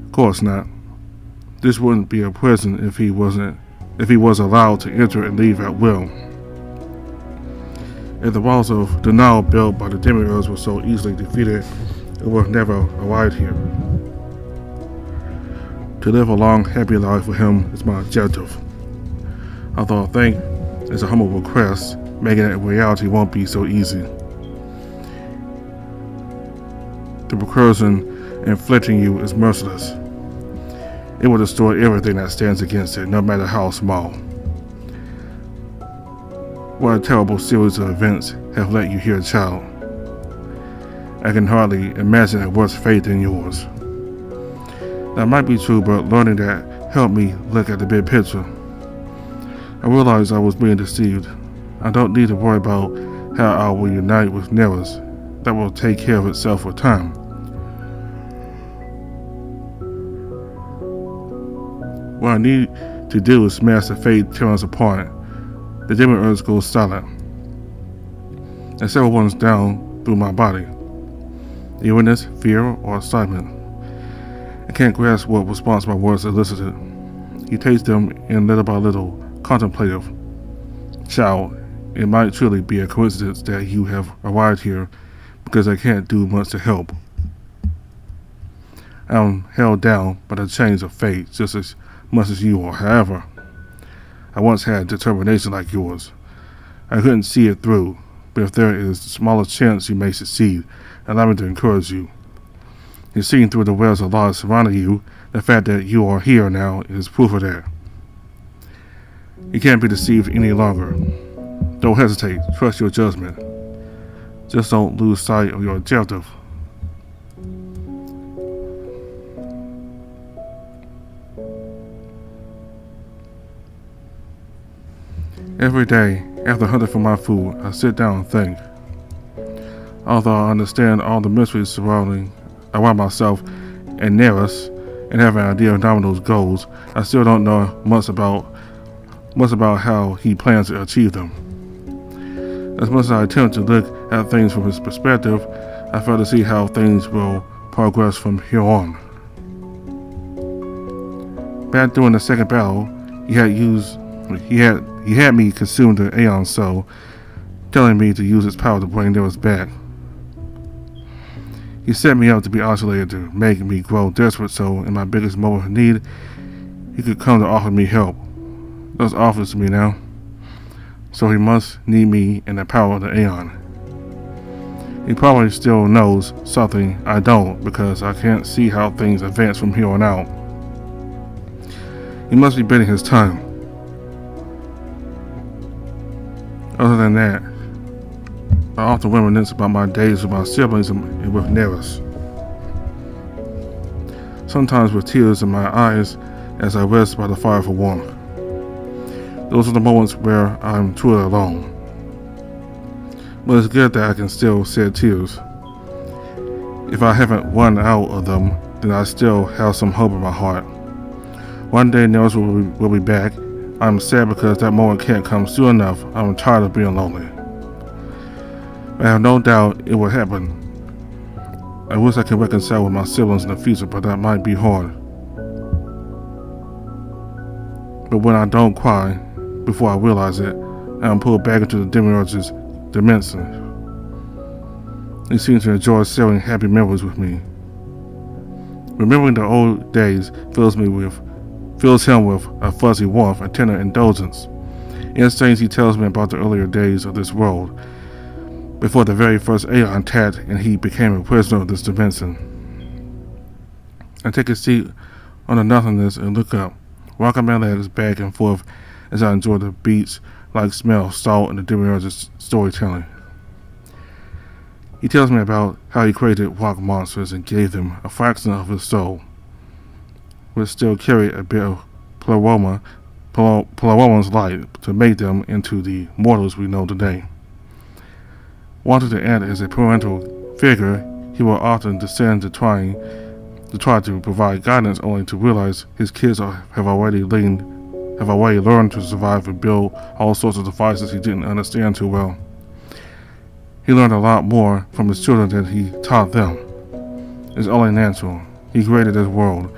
Of course not. This wouldn't be a prison if he was allowed to enter and leave at will. If the walls of denial built by the demiurge were so easily defeated, it would have never arrived here. To live a long, happy life for him is my objective. Although I think it's a humble request, making it a reality won't be so easy. The recursion inflicting you is merciless. It will destroy everything that stands against it, no matter how small. What a terrible series of events have led you here, child. I can hardly imagine a worse fate than yours. That might be true, but learning that helped me look at the big picture. I realized I was being deceived. I don't need to worry about how I will unite with Nerus. That will take care of itself with time. What I need to do is smash the fate tearing us apart. The demiurge goes silent. And several runs down through my body. Eagerness, fear, or excitement. I can't grasp what response my words elicited. He takes them in little by little, contemplative. Child, it might truly be a coincidence that you have arrived here because I can't do much to help. I'm held down by the chains of fate just as much as you are. However, I once had determination like yours. I couldn't see it through, but if there is the smallest chance you may succeed, allow me to encourage you. In seeing through the webs of lies surrounding you, the fact that you are here now is proof of that. You can't be deceived any longer. Don't hesitate, trust your judgment. Just don't lose sight of your objective. Every day, after hunting for my food, I sit down and think. Although I understand all the mysteries surrounding around myself and Nerus, and have an idea of Domino's goals, I still don't know much about how he plans to achieve them. As much as I attempt to look at things from his perspective, I fail to see how things will progress from here on. Back during the second battle, he had me consume the Aeon Soul, telling me to use its power to bring Nerus back. He set me up to be isolated to make me grow desperate so in my biggest moment of need, he could come to offer me help. That's obvious to me now. So he must need me and the power of the Aeon. He probably still knows something I don't, because I can't see how things advance from here on out. He must be bidding his time. Other than that, I often reminisce about my days with my siblings and with Nerus. Sometimes with tears in my eyes as I rest by the fire for warmth. Those are the moments where I'm truly alone. But it's good that I can still shed tears. If I haven't run out of them, then I still have some hope in my heart. One day Nerus will be back. I'm sad because that moment can't come soon enough. I'm tired of being lonely. I have no doubt it will happen. I wish I could reconcile with my siblings in the future, but that might be hard. But when I don't cry, before I realize it, I'm pulled back into the Demiurge's dimension. He seems to enjoy sharing happy memories with me. Remembering the old days fills him with a fuzzy warmth and tender indulgence. Instincts he tells me about the earlier days of this world, before the very first Aeon tapped and he became a prisoner of this dimension. I take a seat on the nothingness and look up, rocking my legs back and forth as I enjoy the beach-like smell of salt and the Demiurge's storytelling. He tells me about how he created rock monsters and gave them a fraction of his soul, which still carried a bit of Pleroma Pleromans light to make them into the mortals we know today. Wanting to act as a parental figure, he will often descend to try to provide guidance, only to realize his kids have already learned to survive and build all sorts of devices he didn't understand too well. He learned a lot more from his children than he taught them. It's only natural. He created this world,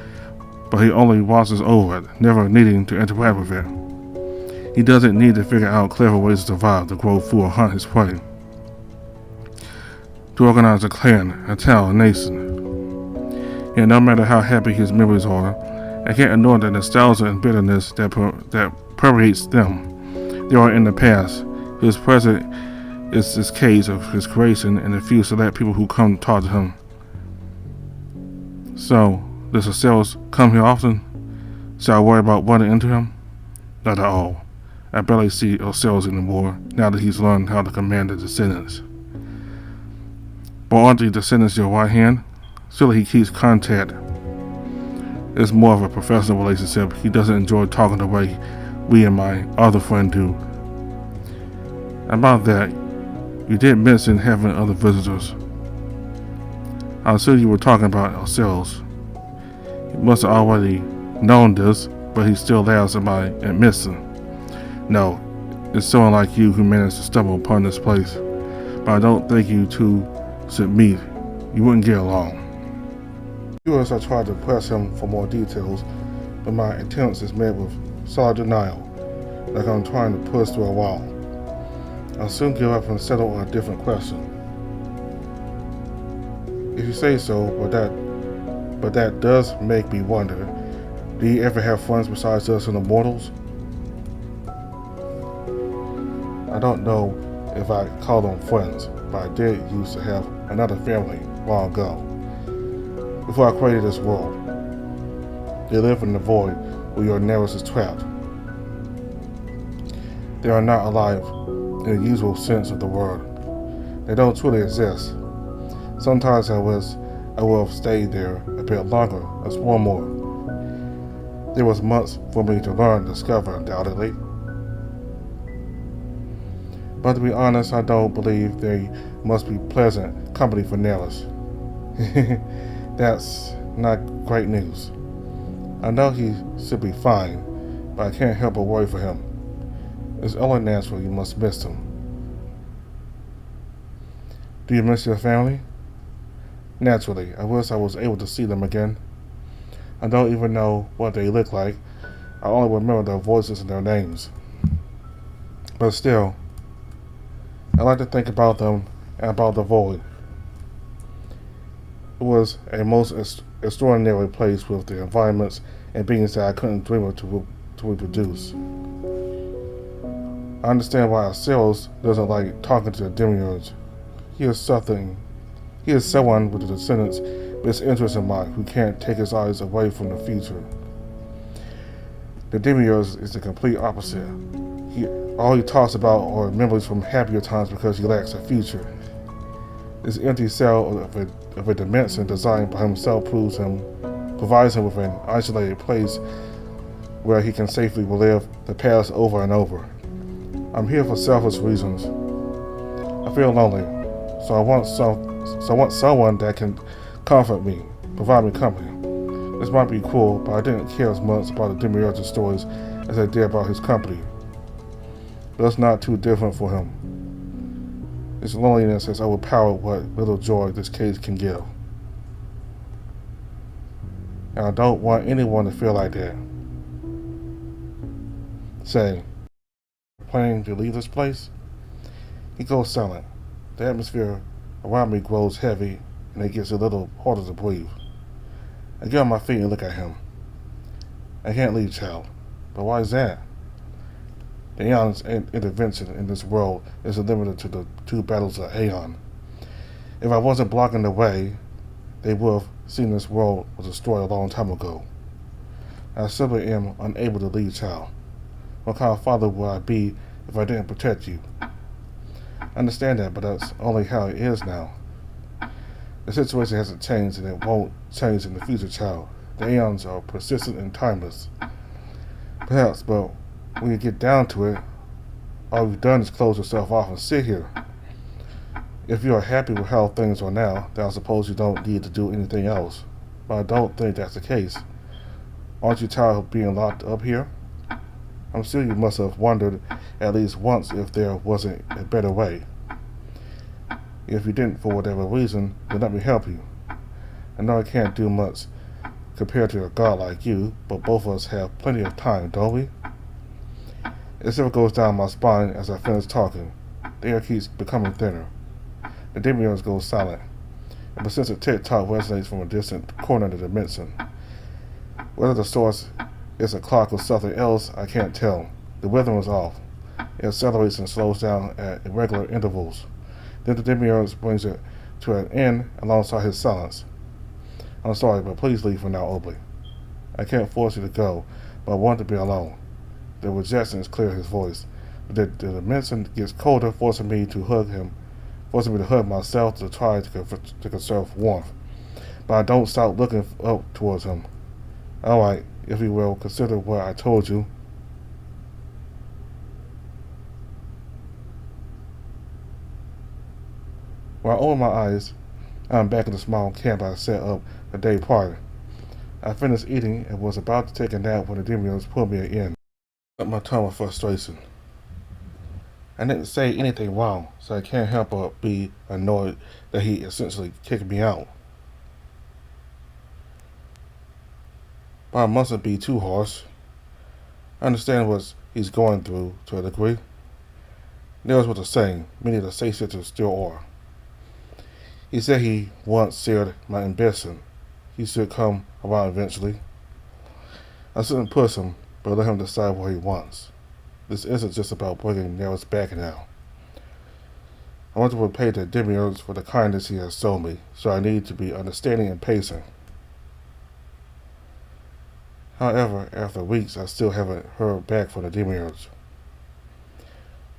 but he only watches over it, never needing to interact with it. He doesn't need to figure out clever ways to survive, to grow food or hunt his prey, to organize a clan, a town, a nation. And no matter how happy his memories are, I can't ignore the nostalgia and bitterness that permeates them. They are in the past. His present is this case of his creation and the few select people who come to talk to him. So, does the cells come here often? Should I worry about running into him? Not at all. I barely see cells anymore now that he's learned how to command the descendants. But aren't the descendants your right hand? Surely he keeps contact. It's more of a professional relationship. He doesn't enjoy talking the way we and my other friend do. About that, you did mention having other visitors. I assume you were talking about ourselves. He must have already known this, but he still laughs at my admission. No, it's someone like you who managed to stumble upon this place, but I don't think you two should meet. You wouldn't get along. As I tried to press him for more details, but my attempts is met with solid denial, like I'm trying to push through a wall. I'll soon give up and settle on a different question. If you say so, but that does make me wonder, do you ever have friends besides us and the mortals? I don't know if I call them friends, but I did used to have another family long ago, before I created this world. They live in the void where your Nerus is trapped. They are not alive in the usual sense of the word. They don't truly exist. Sometimes I wish I would have stayed there a bit longer, explore more. There was months for me to learn and discover, undoubtedly. But to be honest, I don't believe they must be pleasant company for Nerus. That's not great news. I know he should be fine, but I can't help but worry for him. It's only natural you must miss him. Do you miss your family? Naturally, I wish I was able to see them again. I don't even know what they look like. I only remember their voices and their names. But still, I like to think about them and about the void. It was a most extraordinary place with the environments and beings that I couldn't dream of to reproduce. I understand why Aceros doesn't like talking to the demiurge. He is something. He is someone with the descendants' best interest in mind who can't take his eyes away from the future. The demiurge is the complete opposite. All he talks about are memories from happier times because he lacks a future. This empty cell of a dimension designed by himself provides him with an isolated place where he can safely relive the past over and over. I'm here for selfish reasons. I feel lonely, so I want someone that can comfort me, provide me company. This might be cruel, but I didn't care as much about the demiurge's stories as I did about his company. But it's not too different for him. His loneliness has overpowered what little joy this cage can give. And I don't want anyone to feel like that. Say, planning to leave this place? He goes silent. The atmosphere around me grows heavy, and it gets a little harder to breathe. I get on my feet and look at him. I can't leave, child. But why is that? The Aeon's intervention in this world is limited to the 2 battles of Aeon. If I wasn't blocking the way, they would have seen this world was destroyed a long time ago. I simply am unable to leave, child. What kind of father would I be if I didn't protect you? I understand that, but that's only how it is now. The situation hasn't changed, and it won't change in the future, child. The Aeons are persistent and timeless. Perhaps, but when you get down to it, all you've done is close yourself off and sit here. If you are happy with how things are now, then I suppose you don't need to do anything else. But I don't think that's the case. Aren't you tired of being locked up here? I'm sure you must have wondered at least once if there wasn't a better way. If you didn't for whatever reason, then let me help you. I know I can't do much compared to a god like you, but both of us have plenty of time, don't we? A shiver goes down my spine as I finish talking. The air keeps becoming thinner. The demiurge goes silent. A persistent tick-tock resonates from a distant corner of the dimension. Whether the source is a clock or something else, I can't tell. The rhythm is off. It accelerates and slows down at irregular intervals. Then the demiurge brings it to an end alongside his silence. I'm sorry, but please leave for now, Obley. I can't force you to go, but I want to be alone. The rejection is clear in his voice. The dimension gets colder, forcing me to hug myself to try to conserve warmth. But I don't stop looking up towards him. All right, if you will, consider what I told you. When I open my eyes, I'm back in the small camp I set up the day prior. I finished eating and was about to take a nap when the demiurge pulled me in. I cut my tongue with frustration. I didn't say anything wrong, so I can't help but be annoyed that he essentially kicked me out. But I mustn't be too harsh. I understand what he's going through to a degree. Nerus was the same, many of the Satiators still are. He said he once shared my ambition. He should come around eventually. I shouldn't push him, but let him decide what he wants. This isn't just about bringing Nerus back now. I want to repay the demiurge for the kindness he has shown me, so I need to be understanding and patient. However, after weeks, I still haven't heard back from the demiurge.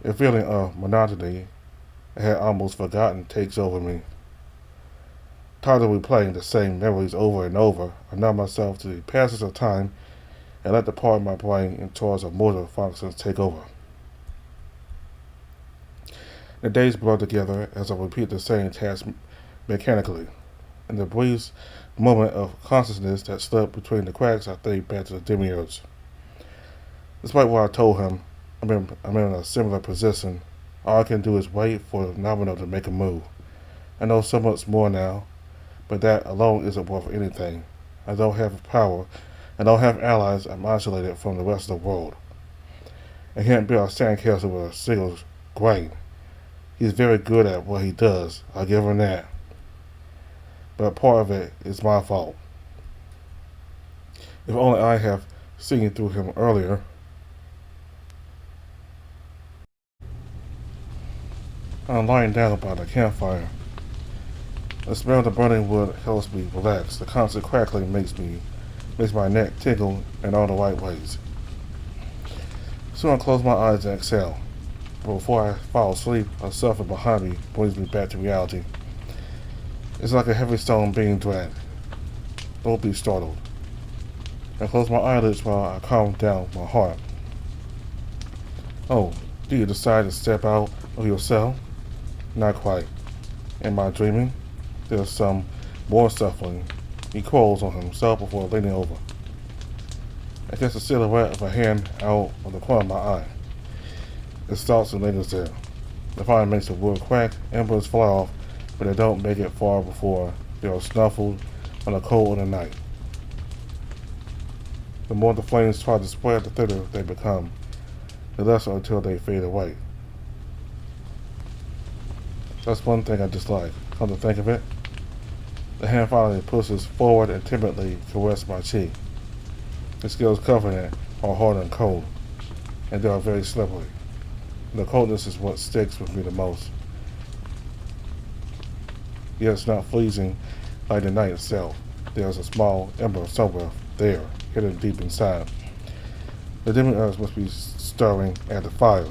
A feeling of monotony I had almost forgotten takes over me. Tired of replaying the same memories over and over, I numb myself to the passage of time and let the part of my brain in charge of motor functions take over. The days blur together as I repeat the same task mechanically. In the brief moment of consciousness that slipped between the cracks, I think back to the demiurge. Despite what I told him, I'm in a similar position. All I can do is wait for the phenomenon to make a move. I know so much more now, but that alone isn't worth anything. I don't have power. I don't have allies. I'm isolated from the rest of the world. I can't build a sandcastle with a single grain. He's very good at what he does. I'll give him that. But part of it is my fault. If only I have seen through him earlier. I'm lying down by the campfire. The smell of the burning wood helps me relax. The constant crackling makes my neck tingle in all the right ways. Soon I close my eyes and exhale. But before I fall asleep, a something behind me brings me back to reality. It's like a heavy stone being dragged. Don't be startled. I close my eyelids while I calm down my heart. Oh, do you decide to step out of your cell? Not quite. Am I dreaming? There's some more suffering. He crawls on himself before leaning over. I catch the silhouette of a hand out of the corner of my eye. It starts and lingers there. The fire makes the wood crack, embers fly off, but they don't make it far before they are snuffled on the cold of the night. The more the flames try to spread, the thinner they become, the lesser until they fade away. That's one thing I dislike. Come to think of it, the hand finally pushes forward and timidly caresses my cheek. The scales covering it are hard and cold, and they are very slippery. The coldness is what sticks with me the most. Yet it's not freezing like the night itself. There's a small ember somewhere there, hidden deep inside. The demon earth must be stirring at the fire.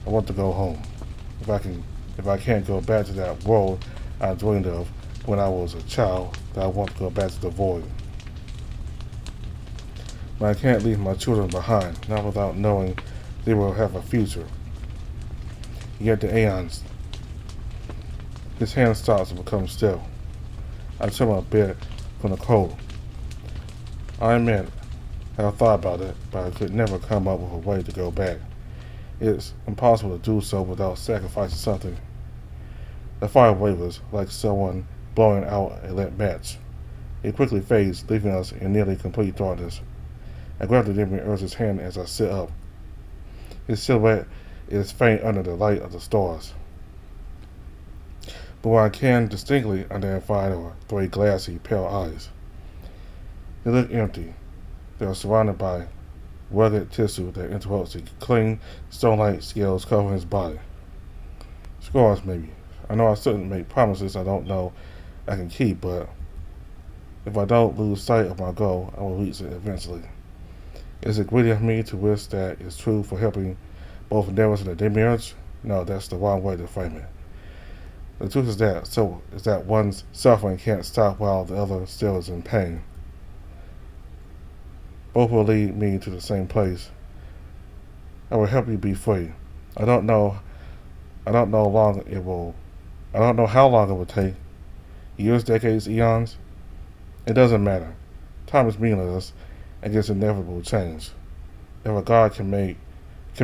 I want to go home. If I can't go back to that world I dreamed of when I was a child, then I want to go back to the void. But I can't leave my children behind, not without knowing they will have a future. Yet the aeons. His hand starts to become still. I turn my bed from the cold. I admit, I've thought about it, but I could never come up with a way to go back. It's impossible to do so without sacrificing something. The fire wavers like someone blowing out a lit match. It quickly fades, leaving us in nearly complete darkness. I grab the demon Urza's hand as I sit up. His silhouette is faint under the light of the stars. But what I can distinctly identify are three glassy, pale eyes. They look empty. They are surrounded by rugged tissue that interrupts the clean, stone-like scales covering his body. Scars, maybe. I know I shouldn't make promises I don't know I can keep, but if I don't lose sight of my goal, I will reach it eventually. Is it greedy of me to wish that it's true for helping both Nerus and the demiurge? No, that's the wrong way to frame it. The truth is that one's suffering can't stop while the other still is in pain. Both will lead me to the same place. I will help you be free. I don't know how long it will take. Years, decades, eons? It doesn't matter. Time is meaningless against inevitable change. If a God can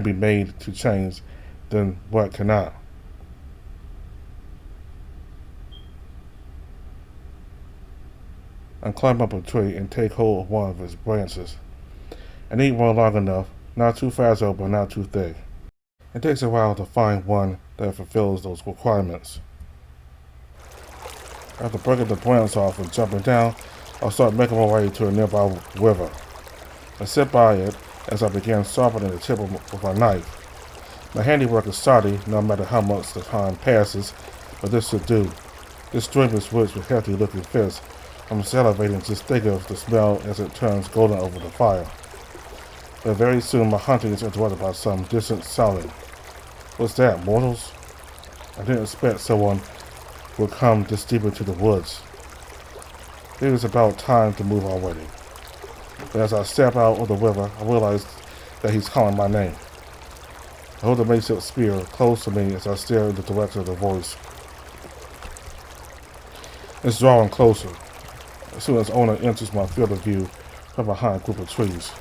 be made to change, then what cannot? I climb up a tree and take hold of one of its branches. I need one long enough, not too fragile but not too thick. It takes a while to find one that fulfills those requirements. After breaking the branch off and jumping down, I'll start making my way to a nearby river. I sit by it as I begin sharpening the tip with my knife. My handiwork is sturdy no matter how much the time passes, but this should do. This stream is rich with healthy-looking fish. I'm salivating just think of the smell as it turns golden over the fire. But very soon my hunting is interrupted by some distant shouting. What's that, mortals? I didn't expect someone would come this deep into the woods. It was about time to move already. But as I step out of the river, I realize that he's calling my name. I hold the makeshift spear close to me as I stare in the direction of the voice. It's drawing closer. As soon as owner enters my field of view from behind a group of trees.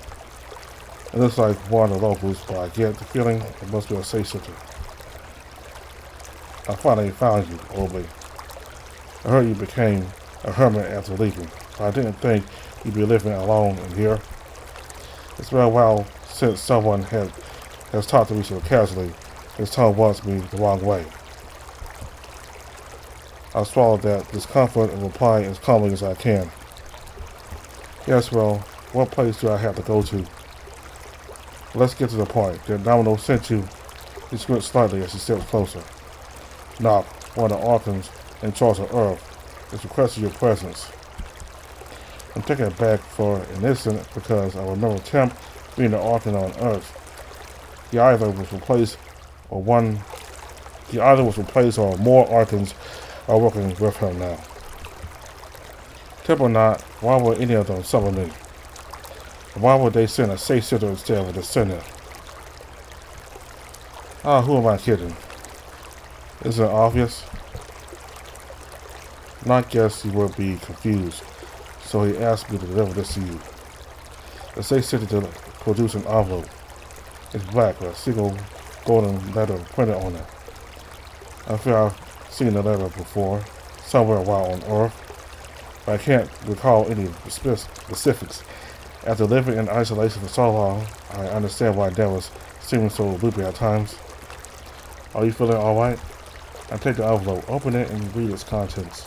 It looks like one of the locals, but I get the feeling it must be a say-sitter. I finally found you, Obi. I heard you became a hermit after leaving, but I didn't think you'd be living alone in here. It's been a while since someone has talked to me so casually. His tone rubs me the wrong way. I swallowed that discomfort and reply as calmly as I can. Yes, well, what place do I have to go to? Let's get to the point. Did Domino sent you? He squints slightly as he steps closer. Knock, one of the Archons in charge of Earth, is requesting your presence. I'm taken aback for an instant because I remember Temp being the Archon on Earth. He either was replaced or more Archons are working with him now. Temp or not, why would any of them summon me? And why would they send a safe sitter instead of a descendant? Who am I kidding? Isn't it obvious? Not guess you would be confused, so he asked me to deliver this to you. The safe sitter to produce an envelope. It's black with a single golden letter printed on it. I feel I've seen the letter before, somewhere while on Earth, but I can't recall any specifics. After living in isolation for so long, I understand why Nerus seems so loopy at times. Are you feeling alright? I take the envelope, open it, and read its contents.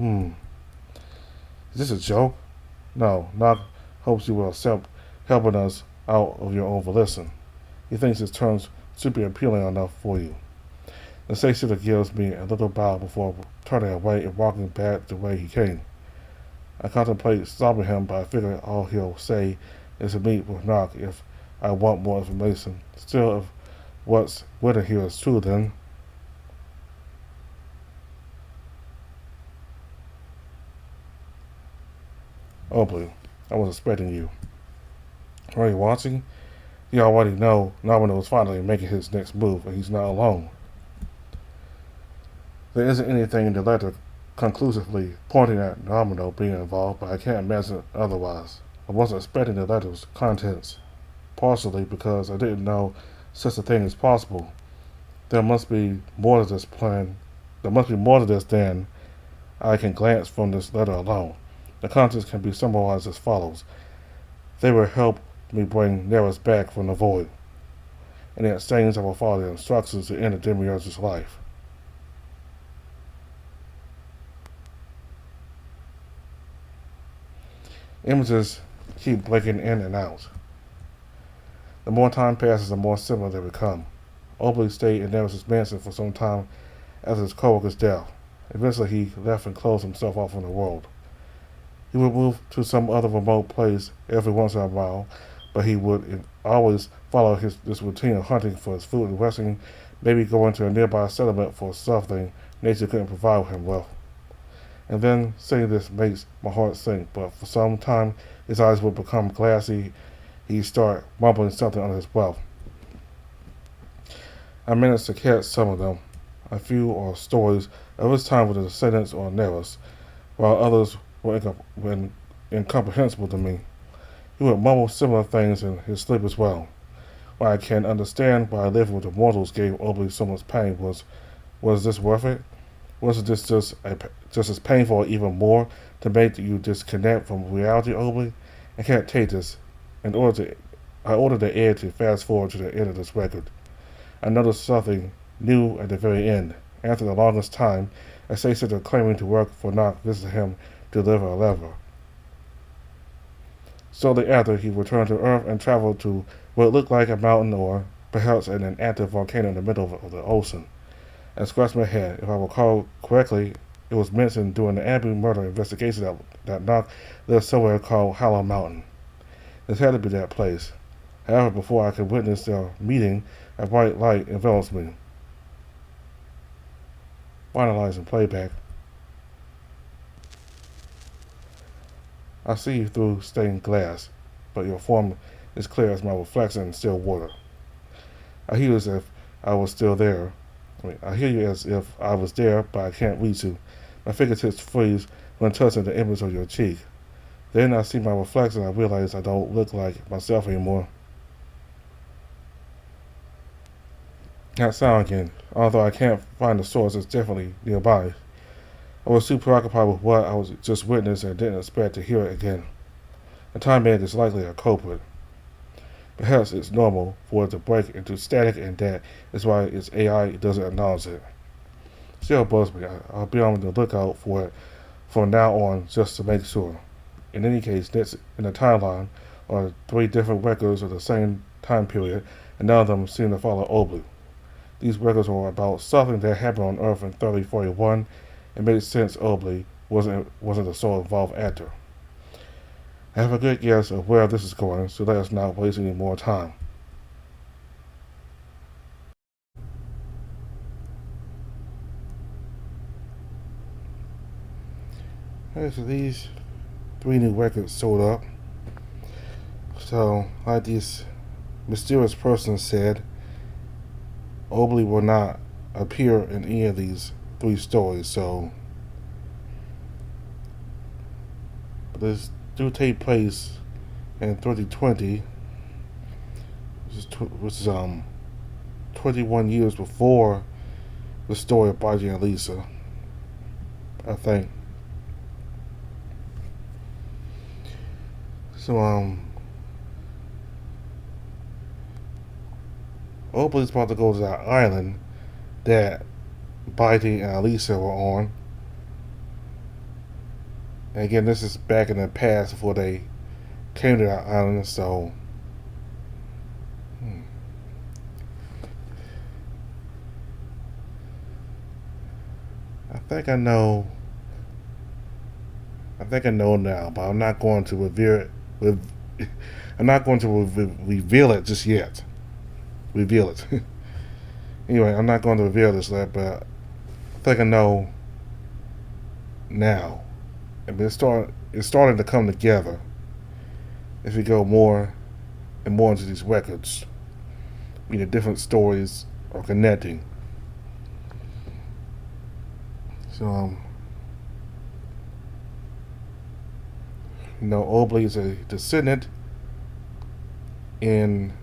Is this a joke? No, Nock hopes you will accept helping us out of your own volition. He thinks it turns super appealing enough for you. The safe sitter gives me a little bow before turning away and walking back the way he came. I contemplate stopping him, but I figure all he'll say is to meet with Nock if I want more information. Still, if what's written here is true, then Oakley, I was expecting you. Are you watching? You already know Nomino is finally making his next move, and he's not alone. There isn't anything in the letter conclusively pointing at Nomino being involved, but I can't imagine otherwise. I wasn't expecting the letter's contents, partially because I didn't know such a thing is possible. There must be more to this plan. There must be more to this than I can glance from this letter alone. The contents can be summarized as follows. They will help me bring Nerus back from the void. In exchange, I will follow the instructions to end the Demiurge's life. Images keep blinking in and out. The more time passes, the more similar they become. Oakley stayed in Nerus' mansion for some time after his co-worker's death. Eventually, he left and closed himself off from the world. He would move to some other remote place every once in a while, but he would always follow this routine of hunting for his food and resting, maybe going to a nearby settlement for something nature couldn't provide him with. And then saying this makes my heart sink, but for some time his eyes would become glassy. He'd start mumbling something under his breath. I managed to catch some of them. A few are stories of his time with the descendants on Nerus, while others were incomprehensible to me. He would mumble similar things in his sleep as well. While I can understand why living with the mortals gave Oakley so much pain, was this worth it? Wasn't this just as painful or even more to make you disconnect from reality, Oakley? I can't take this. I ordered the air to fast forward to the end of this record. I noticed something new at the very end. After the longest time, a safe sitter claiming to work for Nock visited him to deliver a letter. Shortly after, he returned to Earth and traveled to what looked like a mountain or perhaps an active volcano in the middle of the ocean. I scratched my head. If I recall correctly, it was mentioned during the Abbey murder investigation that Nock lived somewhere called Hollow Mountain. This had to be that place. However, before I could witness their meeting, a bright light envelops me. Finalizing playback. I see you through stained glass, but your form is clear as my reflection in still water. I hear you as if I was still there. I hear you as if I was there, but I can't reach you. My fingertips freeze when touching the image of your cheek. Then I see my reflection and I realize I don't look like myself anymore. That sound again. Although I can't find the source, it's definitely nearby. I was too preoccupied with what I was just witnessed and didn't expect to hear it again. The time band is likely a culprit. Perhaps it's normal for it to break into static, and that is why its AI doesn't acknowledge it. Still bugs me. I'll be on the lookout for it from now on just to make sure. In any case, next in the timeline are 3 different records of the same time period, and none of them seem to follow Oakley. these records are about something that happened on Earth in 3041. It made sense Obley wasn't the sole involved actor. I have a good guess of where this is going, so let us not waste any more time. Okay, so these 3 new records sold up. So, like this mysterious person said, Obley will not appear in any of these 3 stories, so this do take place in 2020, which is 21 years before the story of Bobby and Lisa, I think. So Obley's about to go to that island that Bobby and Lisa were on. And again, this is back in the past before they came to that island, so I think I know now, but I'm not going to reveal it. I'm not going to reveal it just yet. Reveal it. Anyway, I'm not going to reveal this yet, but I think I know now. And it's starting to come together as we go more and more into these records. The different stories are connecting. So, Obley is a descendant, and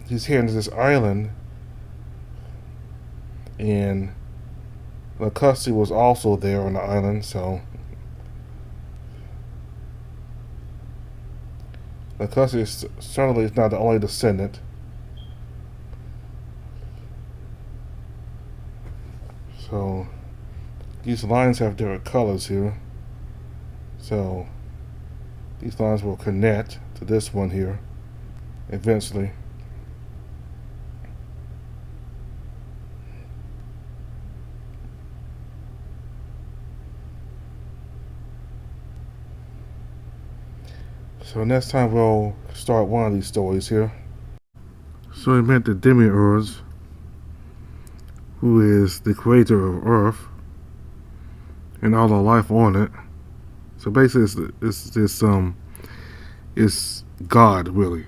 he's heading to this island, and Lacusti was also there on the island, so Lacusti certainly is not the only descendant. So these lines have different colors here, so these lines will connect to this one here eventually. So next time we'll start one of these stories here. So he met the Demiurge, who is the creator of Earth and all the life on it. So basically, it's God, really.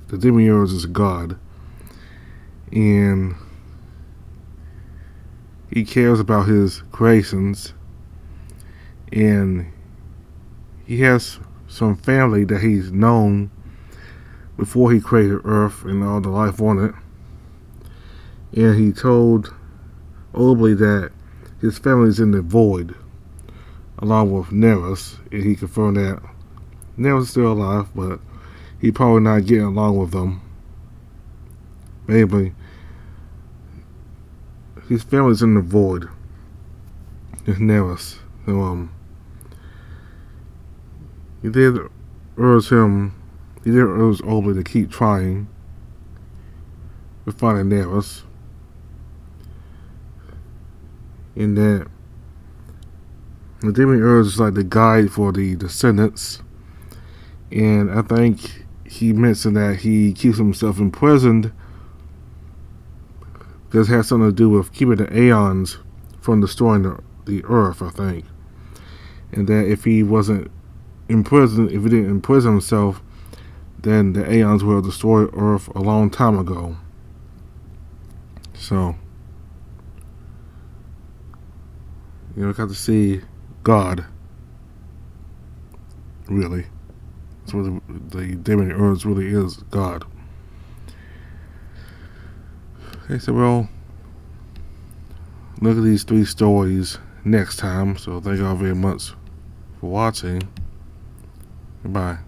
The Demiurge is God, and he cares about his creations, and he has some family that he's known before he created Earth and all the life on it. And he told Obley that his family's in the void, along with Nerus, and he confirmed that Nerus is still alive, but he probably not getting along with them. Maybe his family's in the void. It's Nerus. So he did urge Obley to keep trying to find Nerus. In that the Demiurge is like the guide for the descendants, and I think he mentioned that he keeps himself imprisoned because it has something to do with keeping the Aeons from destroying the Earth, I think. And that if he wasn't imprisoned, if he didn't imprison himself, then the Aeons will destroy Earth a long time ago. So, got to see God, really. That's what the Demiurge really is, God. Okay, so we'll look at these 3 stories next time. So thank you all very much for watching. Goodbye.